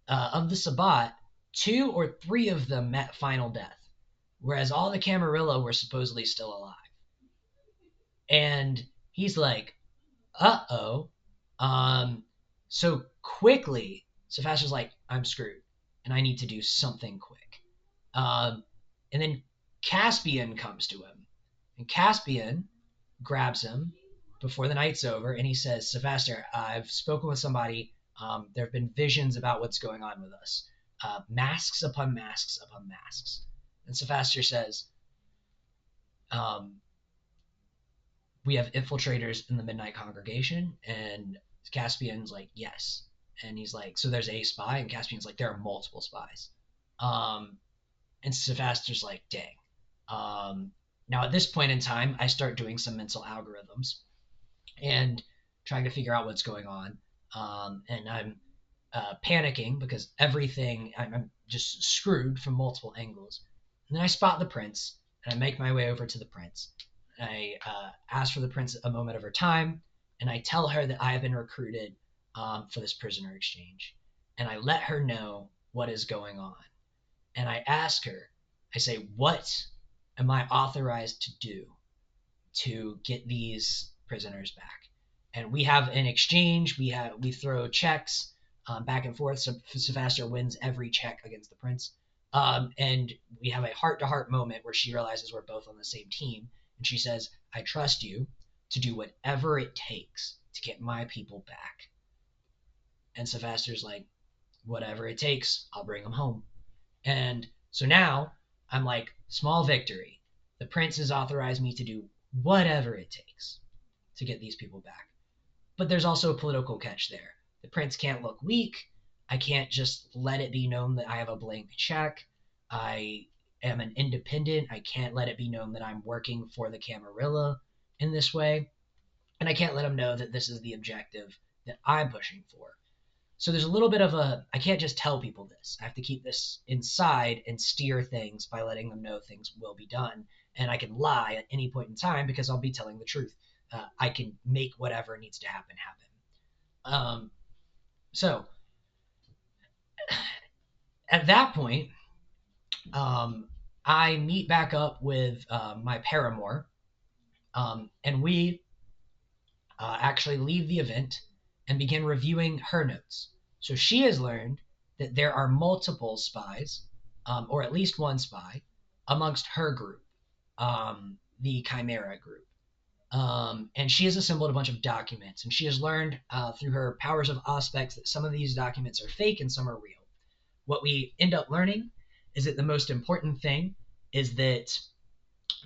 S1: of the Sabbat, 2 or 3 of them met final death, whereas all the Camarilla were supposedly still alive. And he's like, uh-oh. So quickly, Sapphaster's like, I'm screwed, and I need to do something quick. And then Caspian comes to him. And Caspian grabs him before the night's over, and he says, Sapphaster, I've spoken with somebody. There have been visions about what's going on with us. Masks upon masks upon masks. And Sapphaster says, um, we have infiltrators in the Midnight Congregation. And Caspian's like, yes. And he's like, so there's a spy? And Caspian's like, there are multiple spies. And Sapphaster's like, dang. Now, at this point in time, I start doing some mental algorithms and trying to figure out what's going on. And I'm panicking because I'm just screwed from multiple angles. And then I spot the prince, and I make my way over to the prince. I ask for the prince a moment of her time, and I tell her that I have been recruited for this prisoner exchange. And I let her know what is going on. And I ask her, I say, what am I authorized to do to get these prisoners back? And we have an exchange. We throw checks back and forth. So Sapphaster wins every check against the prince. And we have a heart-to-heart moment where she realizes we're both on the same team. And she says, I trust you to do whatever it takes to get my people back. And Sapphaster's like, whatever it takes, I'll bring them home. And so now I'm like, small victory. The prince has authorized me to do whatever it takes to get these people back. But there's also a political catch there. The prince can't look weak. I can't just let it be known that I have a blank check. I am an independent. I can't let it be known that I'm working for the Camarilla in this way. And I can't let them know that this is the objective that I'm pushing for. So there's a little bit of I can't just tell people this. I have to keep this inside and steer things by letting them know things will be done. And I can lie at any point in time because I'll be telling the truth. I can make whatever needs to happen. So at that point, I meet back up with my paramour, and we actually leave the event and begin reviewing her notes. So she has learned that there are multiple spies, or at least one spy, amongst her group, the Chimera group. And she has assembled a bunch of documents, and she has learned through her powers of aspects that some of these documents are fake and some are real. What we end up learning is that the most important thing is that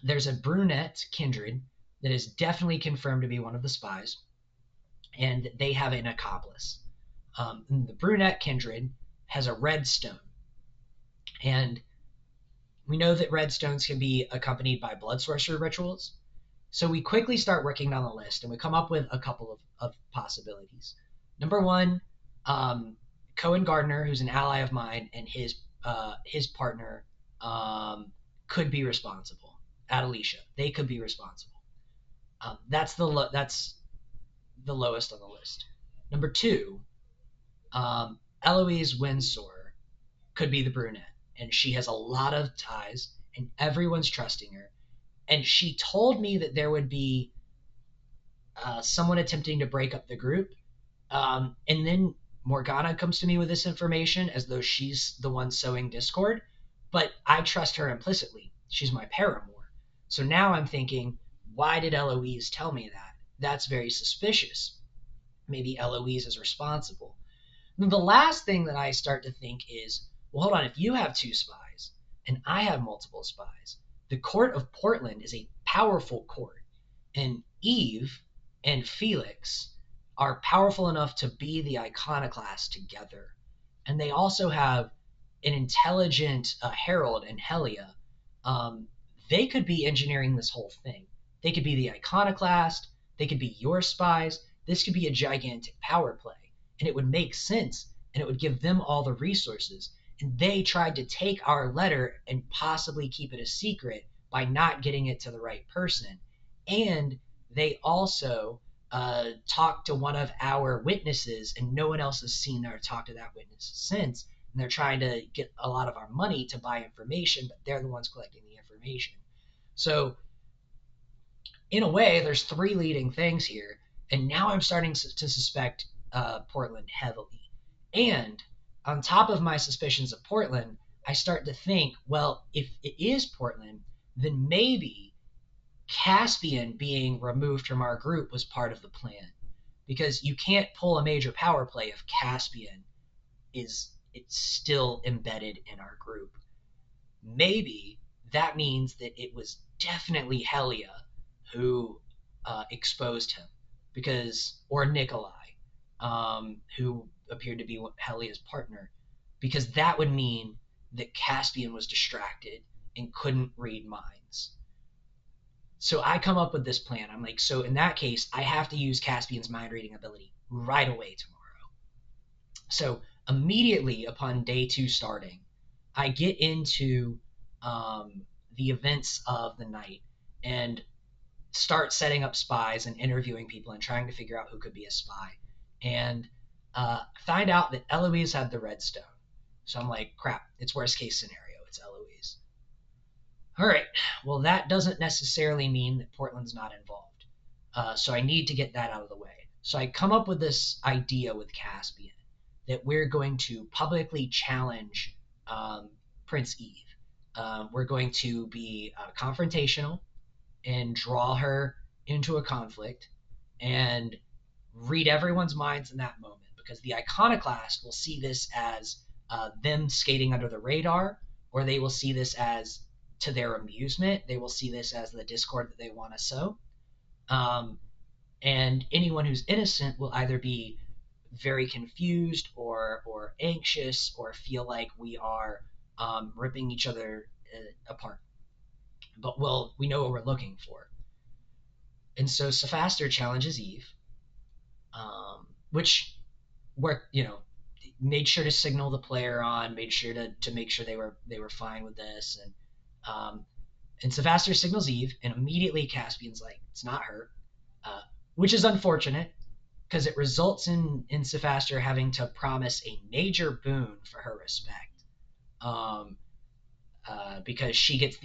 S1: there's a brunette kindred that is definitely confirmed to be one of the spies, and they have an accomplice. And the brunette kindred has a red stone, and we know that red stones can be accompanied by blood sorcery rituals. So we quickly start working down the list, and we come up with a couple of possibilities. Number one, Cohen Gardner, who's an ally of mine, and his partner could be responsible. Adelicia, they could be responsible. That's the lowest on the list. Number two, Eloise Windsor could be the brunette, and she has a lot of ties, and everyone's trusting her. And she told me that there would be someone attempting to break up the group. And then Morgana comes to me with this information as though she's the one sowing discord. But I trust her implicitly. She's my paramour. So now I'm thinking, why did Eloise tell me that? That's very suspicious. Maybe Eloise is responsible. And the last thing that I start to think is, well, hold on, if you have two spies and I have multiple spies, the court of Portland is a powerful court, and Eve and Felix are powerful enough to be the iconoclast together. And they also have an intelligent Harold and Helia. They could be engineering this whole thing. They could be the iconoclast. They could be your spies. This could be a gigantic power play. And it would make sense, and it would give them all the resources. And they tried to take our letter and possibly keep it a secret by not getting it to the right person. And they also talked to one of our witnesses, and no one else has seen or talked to that witness since. And they're trying to get a lot of our money to buy information, but they're the ones collecting the information. So in a way, there's three leading things here. And now I'm starting to suspect Portland heavily. And on top of my suspicions of Portland, I start to think, well, if it is Portland, then maybe Caspian being removed from our group was part of the plan, because you can't pull a major power play if Caspian is it's still embedded in our group. Maybe that means that it was definitely Helia who exposed him, because or Nikolai, who appeared to be Helia's partner, because that would mean that Caspian was distracted and couldn't read minds. So I come up with this plan. I'm like, so in that case, I have to use Caspian's mind reading ability right away tomorrow. So immediately upon day 2 starting, I get into the events of the night and start setting up spies and interviewing people and trying to figure out who could be a spy. And find out that Eloise had the redstone. So I'm like, crap, it's worst case scenario. It's Eloise. All right, well, that doesn't necessarily mean that Portland's not involved. So I need to get that out of the way. So I come up with this idea with Caspian that we're going to publicly challenge Prince Eve. We're going to be confrontational and draw her into a conflict and read everyone's minds in that moment, because the iconoclast will see this as them skating under the radar, or they will see this as to their amusement. They will see this as the discord that they want to sow. Um, and anyone who's innocent will either be very confused or anxious or feel like we are ripping each other apart. But we know what we're looking for. And so Sapphaster challenges Eve, which worked, made sure to signal the player on, made sure to make sure they were fine with this, and Sapphaster signals Eve, and immediately Caspian's like, it's not her, which is unfortunate because it results in Sapphaster having to promise a major boon for her respect, um, because she gets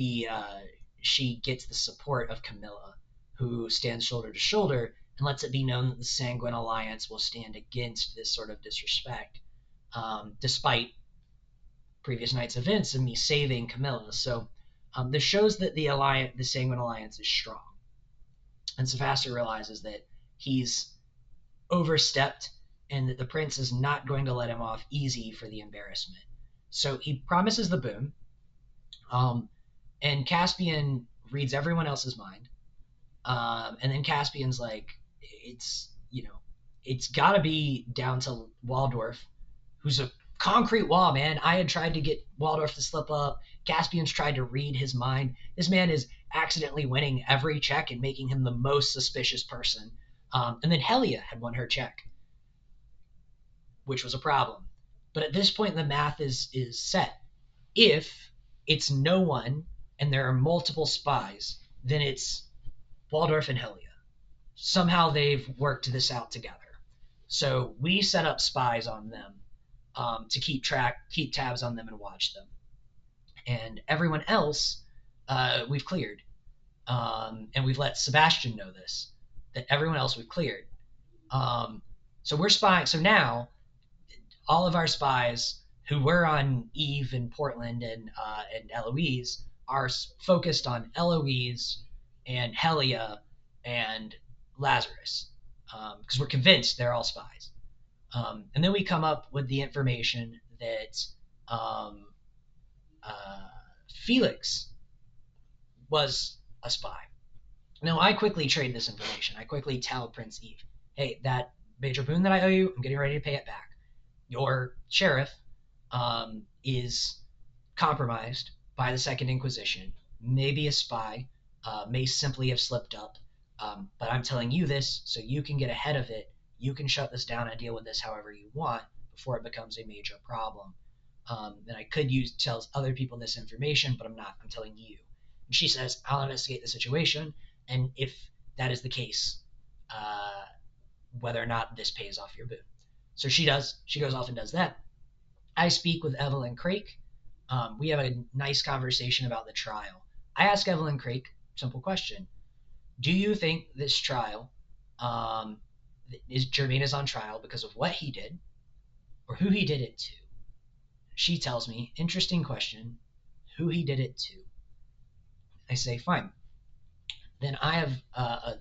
S1: the support of Camilla, who stands shoulder to shoulder and lets it be known that the Sanguine Alliance will stand against this sort of disrespect, despite previous night's events and me saving Camilla. So this shows that the Sanguine Alliance is strong. And Sapphaster realizes that he's overstepped and that the prince is not going to let him off easy for the embarrassment. So he promises the boon, and Caspian reads everyone else's mind. And then Caspian's like, it's got to be down to Waldorf, who's a concrete wall, man. I had tried to get Waldorf to slip up. Caspian's tried to read his mind. This man is accidentally winning every check and making him the most suspicious person. And then Helia had won her check, which was a problem. But at this point, the math is set. If it's no one and there are multiple spies, then it's Waldorf and Helia. Somehow they've worked this out together. So we set up spies on them, to keep tabs on them and watch them. And everyone else, we've cleared. And we've let Sebastian know this, that everyone else we've cleared. So we're spying. So now all of our spies who were on Eve and Portland and Eloise are focused on Eloise and Helia and Lazarus, because we're convinced they're all spies. And then we come up with the information that Felix was a spy. Now, I quickly trade this information. I quickly tell Prince Eve, hey, that major boon that I owe you, I'm getting ready to pay it back. Your sheriff is compromised by the Second Inquisition, may be a spy, may simply have slipped up, but I'm telling you this so you can get ahead of it. You can shut this down and deal with this however you want before it becomes a major problem. And I could tell other people this information, but I'm not. I'm telling you. And she says, I'll investigate the situation, and if that is the case, whether or not this pays off your boon. So she does. She goes off and does that. I speak with Evelyn Craik. We have a nice conversation about the trial. I ask Evelyn Craik, simple question. Do you think this trial, Jermaine is on trial because of what he did or who he did it to? She tells me, interesting question, who he did it to. I say, fine. then I have a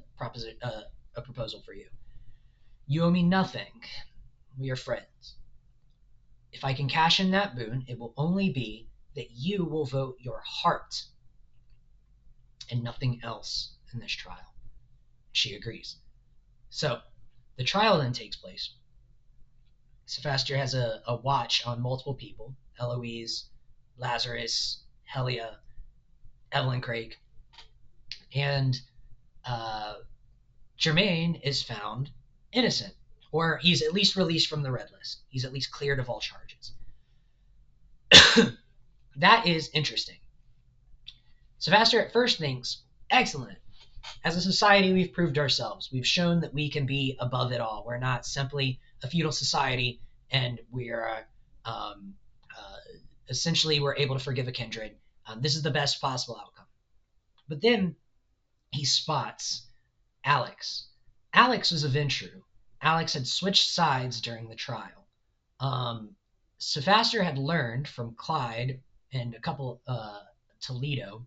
S1: proposal for you. You owe me nothing. We are friends. If I can cash in that boon, it will only be that you will vote your heart and nothing else in this trial. She agrees. So the trial then takes place. Sapphaster has a watch on multiple people: Eloise, Lazarus, Helia, Evelyn Craig, and uh, Germain is found innocent, or he's at least released from the red list. He's at least cleared of all charges. That is interesting. Sapphaster at first thinks, excellent. As a society, we've proved ourselves. We've shown that we can be above it all. We're not simply a feudal society, and we're essentially we're able to forgive a kindred. This is the best possible outcome. But then he spots Alex. Alex was a Ventru. Alex had switched sides during the trial. Sapphaster had learned from Clyde and a couple Toledo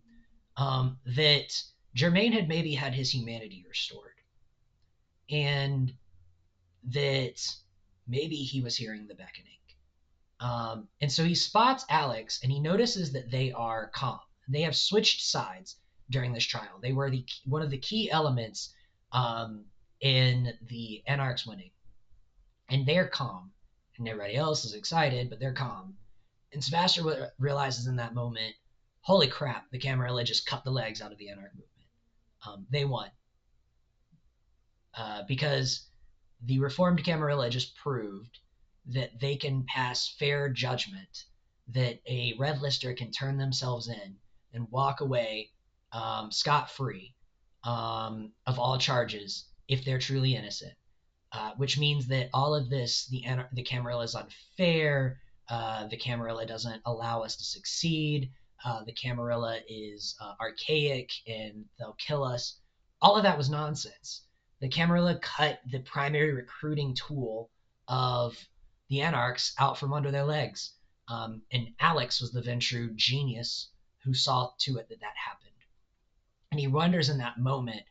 S1: that Germain had maybe had his humanity restored, and that maybe he was hearing the beckoning. And so he spots Alex, and he notices that they are calm. They have switched sides during this trial. They were one of the key elements in the Anarchs winning, and they're calm. And everybody else is excited, but they're calm. And Sapphaster realizes in that moment, holy crap, the Camarilla just cut the legs out of the Anarch movement. They won. Because the Reformed Camarilla just proved that they can pass fair judgment, that a red lister can turn themselves in and walk away scot-free of all charges if they're truly innocent. Which means that all of this, the Camarilla is unfair, the Camarilla doesn't allow us to succeed, the Camarilla is archaic and they'll kill us. All of that was nonsense. The Camarilla cut the primary recruiting tool of the Anarchs out from under their legs. And Alex was the Ventru genius who saw to it that that happened. And he wonders in that moment,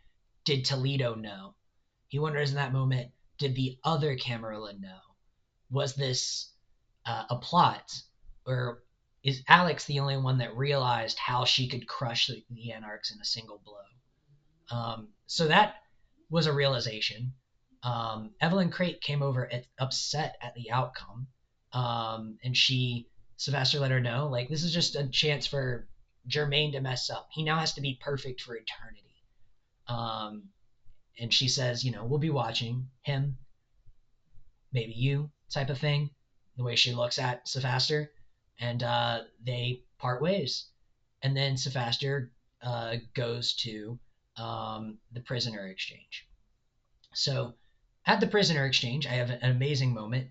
S1: did Toledo know? He wonders in that moment, did the other Camarilla know? Was this a plot? Or is Alex the only one that realized how she could crush the Anarchs in a single blow? So that was a realization. Evelyn Crate came over upset at the outcome. And Sapphaster let her know, like, this is just a chance for Germain to mess up. He now has to be perfect for eternity. And she says, we'll be watching him, maybe you, type of thing, the way she looks at Sapphaster. And they part ways. And then Sapphaster goes to the prisoner exchange. So at the prisoner exchange, I have an amazing moment.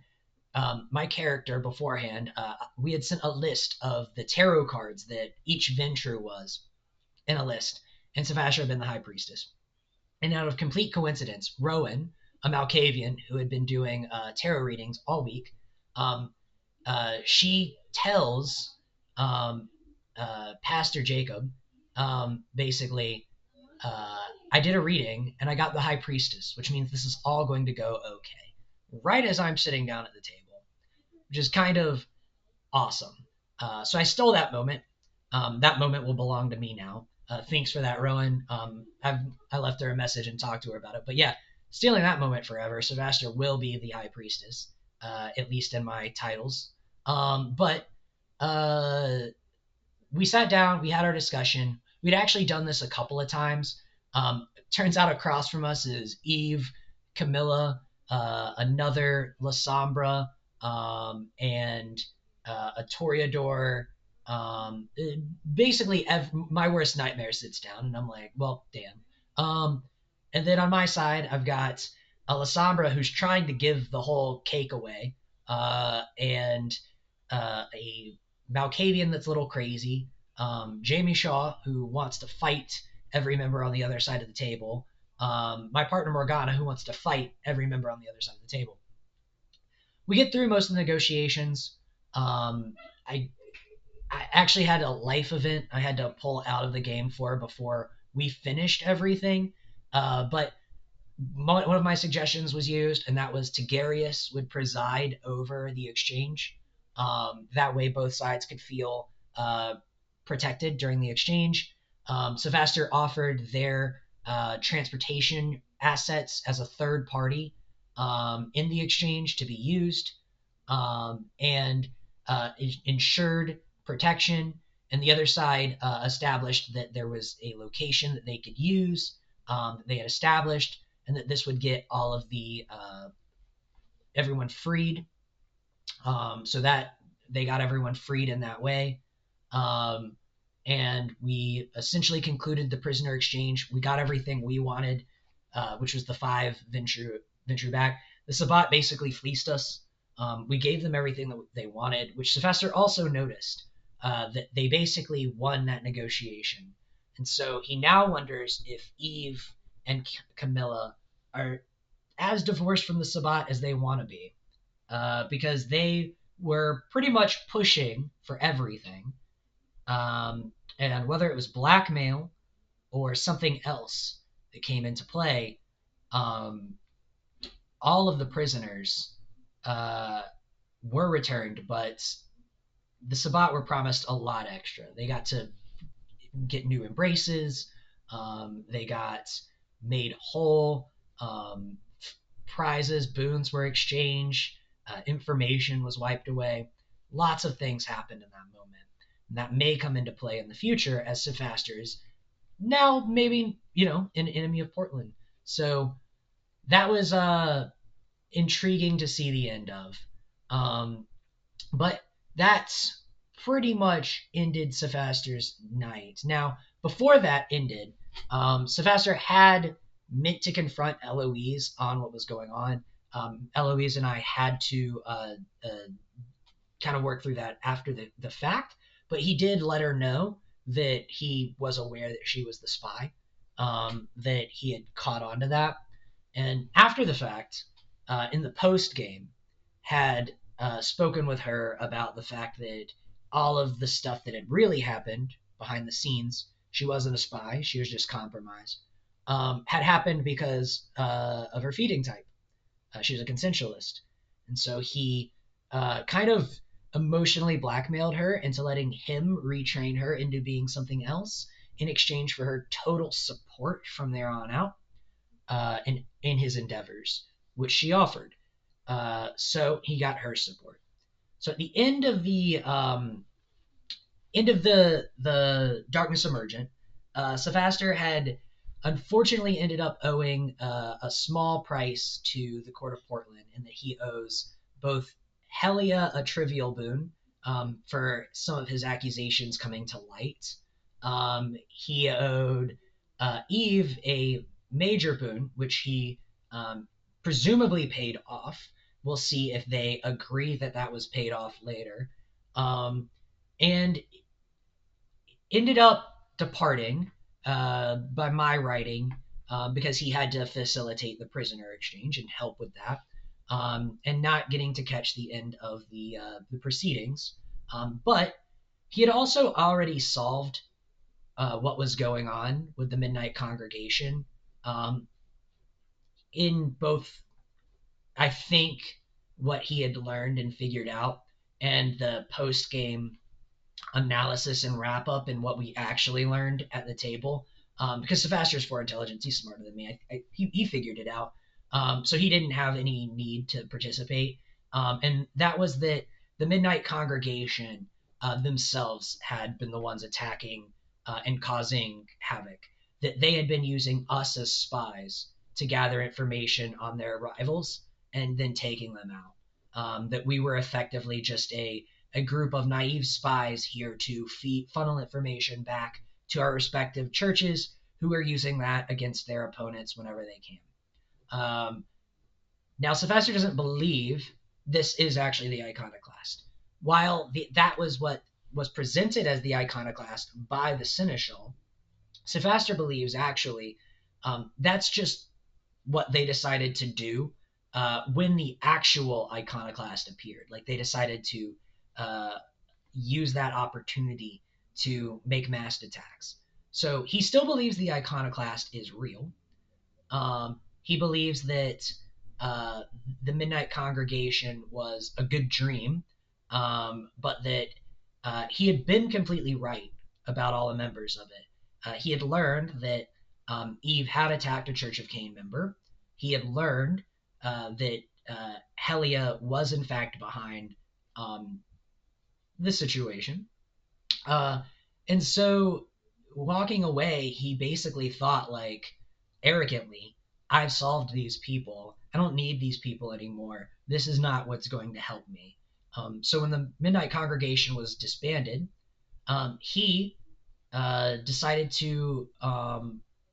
S1: My character beforehand, we had sent a list of the tarot cards that each Ventru was in a list, and Sapphaster had been the high priestess. And out of complete coincidence, Rowan, a Malkavian who had been doing tarot readings all week, she tells Pastor Jacob, basically, I did a reading and I got the high priestess, which means this is all going to go okay. Right as I'm sitting down at the table, which is kind of awesome. So I stole that moment. That moment will belong to me now. Thanks for that, Rowan. I left her a message and talked to her about it. But yeah, stealing that moment forever. Sapphaster will be the high priestess, at least in my titles. But we sat down, we had our discussion. We'd actually done this a couple of times. Turns out across from us is Eve, Camilla, another La Sombra, and a Toreador. Basically, my worst nightmare sits down, and I'm like, well, damn. And then on my side, I've got a La Sombra who's trying to give the whole cake away, and a Malkavian that's a little crazy, Jamie Shaw, who wants to fight every member on the other side of the table, my partner Morgana, who wants to fight every member on the other side of the table. We get through most of the negotiations. I actually had a life event I had to pull out of the game before we finished everything. But one of my suggestions was used, and that was Tigarius would preside over the exchange. That way, both sides could feel protected during the exchange. Sapphaster offered their transportation assets as a third party in the exchange to be used, and ensured protection. And the other side established that there was a location that they could use, that they had established, and that this would get all of the everyone freed. So that they got everyone freed in that way. Um, and we essentially concluded the prisoner exchange. We got everything we wanted, which was the 5 Venture back. The Sabbat basically fleeced us. We gave them everything that they wanted, which Sapphaster also noticed, that they basically won that negotiation. And so he now wonders if Eve and Camilla are as divorced from the Sabbat as they want to be, because they were pretty much pushing for everything. And whether it was blackmail or something else that came into play, um, all of the prisoners uh, were returned, but the Sabbat were promised a lot extra. They got to get new embraces. They got made whole. Prizes, boons were exchanged. Information was wiped away. Lots of things happened in that moment. And that may come into play in the future as Sapphaster is now maybe, an enemy of Portland. So that was intriguing to see the end of. But that's pretty much ended Sapphaster's night. Now, before that ended, Sapphaster had meant to confront Eloise on what was going on. Eloise and I had to kind of work through that after the fact, but he did let her know that he was aware that she was the spy, that he had caught on to that. And after the fact, in the post game, had spoken with her about the fact that all of the stuff that had really happened behind the scenes, she wasn't a spy, she was just compromised, had happened because of her feeding type. She was a consensualist. And so he kind of emotionally blackmailed her into letting him retrain her into being something else in exchange for her total support from there on out, in his endeavors, which she offered. So he got her support. So at the end of the Darkness Emergent, Sapphaster had unfortunately ended up owing a small price to the Court of Portland, in that he owes both Helia a trivial boon, for some of his accusations coming to light. He owed Eve a major boon, which he presumably paid off. We'll see if they agree that that was paid off later. And ended up departing, by my writing, because he had to facilitate the prisoner exchange and help with that, and not getting to catch the end of the proceedings. But he had also already solved what was going on with the Midnight Congregation, in both, I think, what he had learned and figured out, and the post game analysis and wrap up and what we actually learned at the table. Because Sapphaster's for intelligence, he's smarter than me. He figured it out. So he didn't have any need to participate. And that was that the Midnight Congregation themselves had been the ones attacking and causing havoc. That they had been using us as spies to gather information on their rivals and then taking them out. That we were effectively just a group of naive spies here to funnel information back to our respective churches, who are using that against their opponents whenever they can. Now, Sapphaster doesn't believe this is actually the iconoclast. While that was what was presented as the iconoclast by the Seneschal, Sapphaster believes actually that's just what they decided to do when the actual iconoclast appeared. Like, they decided to use that opportunity to make mass attacks. So he still believes the iconoclast is real. He believes that uh, the Midnight Congregation was a good dream, but that he had been completely right about all the members of it. He had learned that Eve had attacked a Church of Cain member. He had learned that Helia was, in fact, behind um, the situation. Uh, and so walking away, he basically thought, like, arrogantly, I've solved these people. I don't need these people anymore. This is not what's going to help me. So when the Midnight Congregation was disbanded, he decided to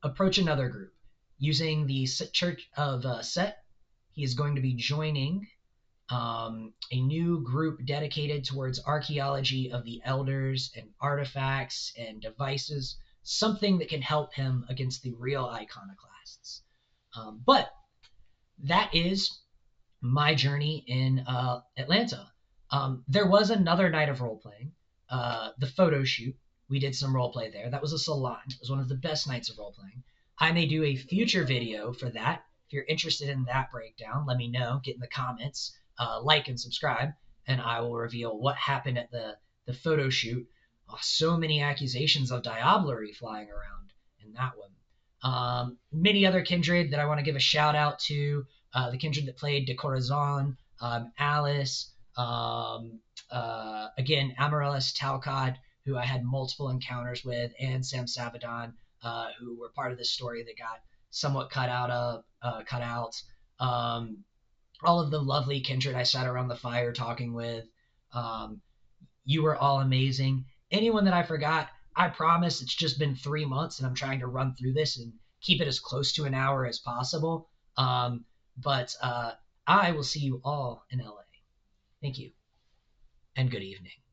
S1: approach another group using the Church of Set. He is going to be joining a new group dedicated towards archaeology of the elders and artifacts and devices, something that can help him against the real iconoclasts. But that is my journey in Atlanta. There was another night of role playing, the photo shoot. We did some role play there. That was a salon. It was one of the best nights of role playing. I may do a future video for that. If you're interested in that breakdown, let me know. Get in the comments, like and subscribe, and I will reveal what happened at the photo shoot. Oh, so many accusations of diablerie flying around in that one. Many other kindred that I want to give a shout out to, the kindred that played De Corazon, Alice, again, Amaryllis Talcott, who I had multiple encounters with, and Sam Savadon, who were part of this story that got somewhat cut out. Um, all of the lovely kindred I sat around the fire talking with. Um, you were all amazing. Anyone that I forgot, I promise it's just been 3 months and I'm trying to run through this and keep it as close to an hour as possible. But I will see you all in LA. Thank you and good evening.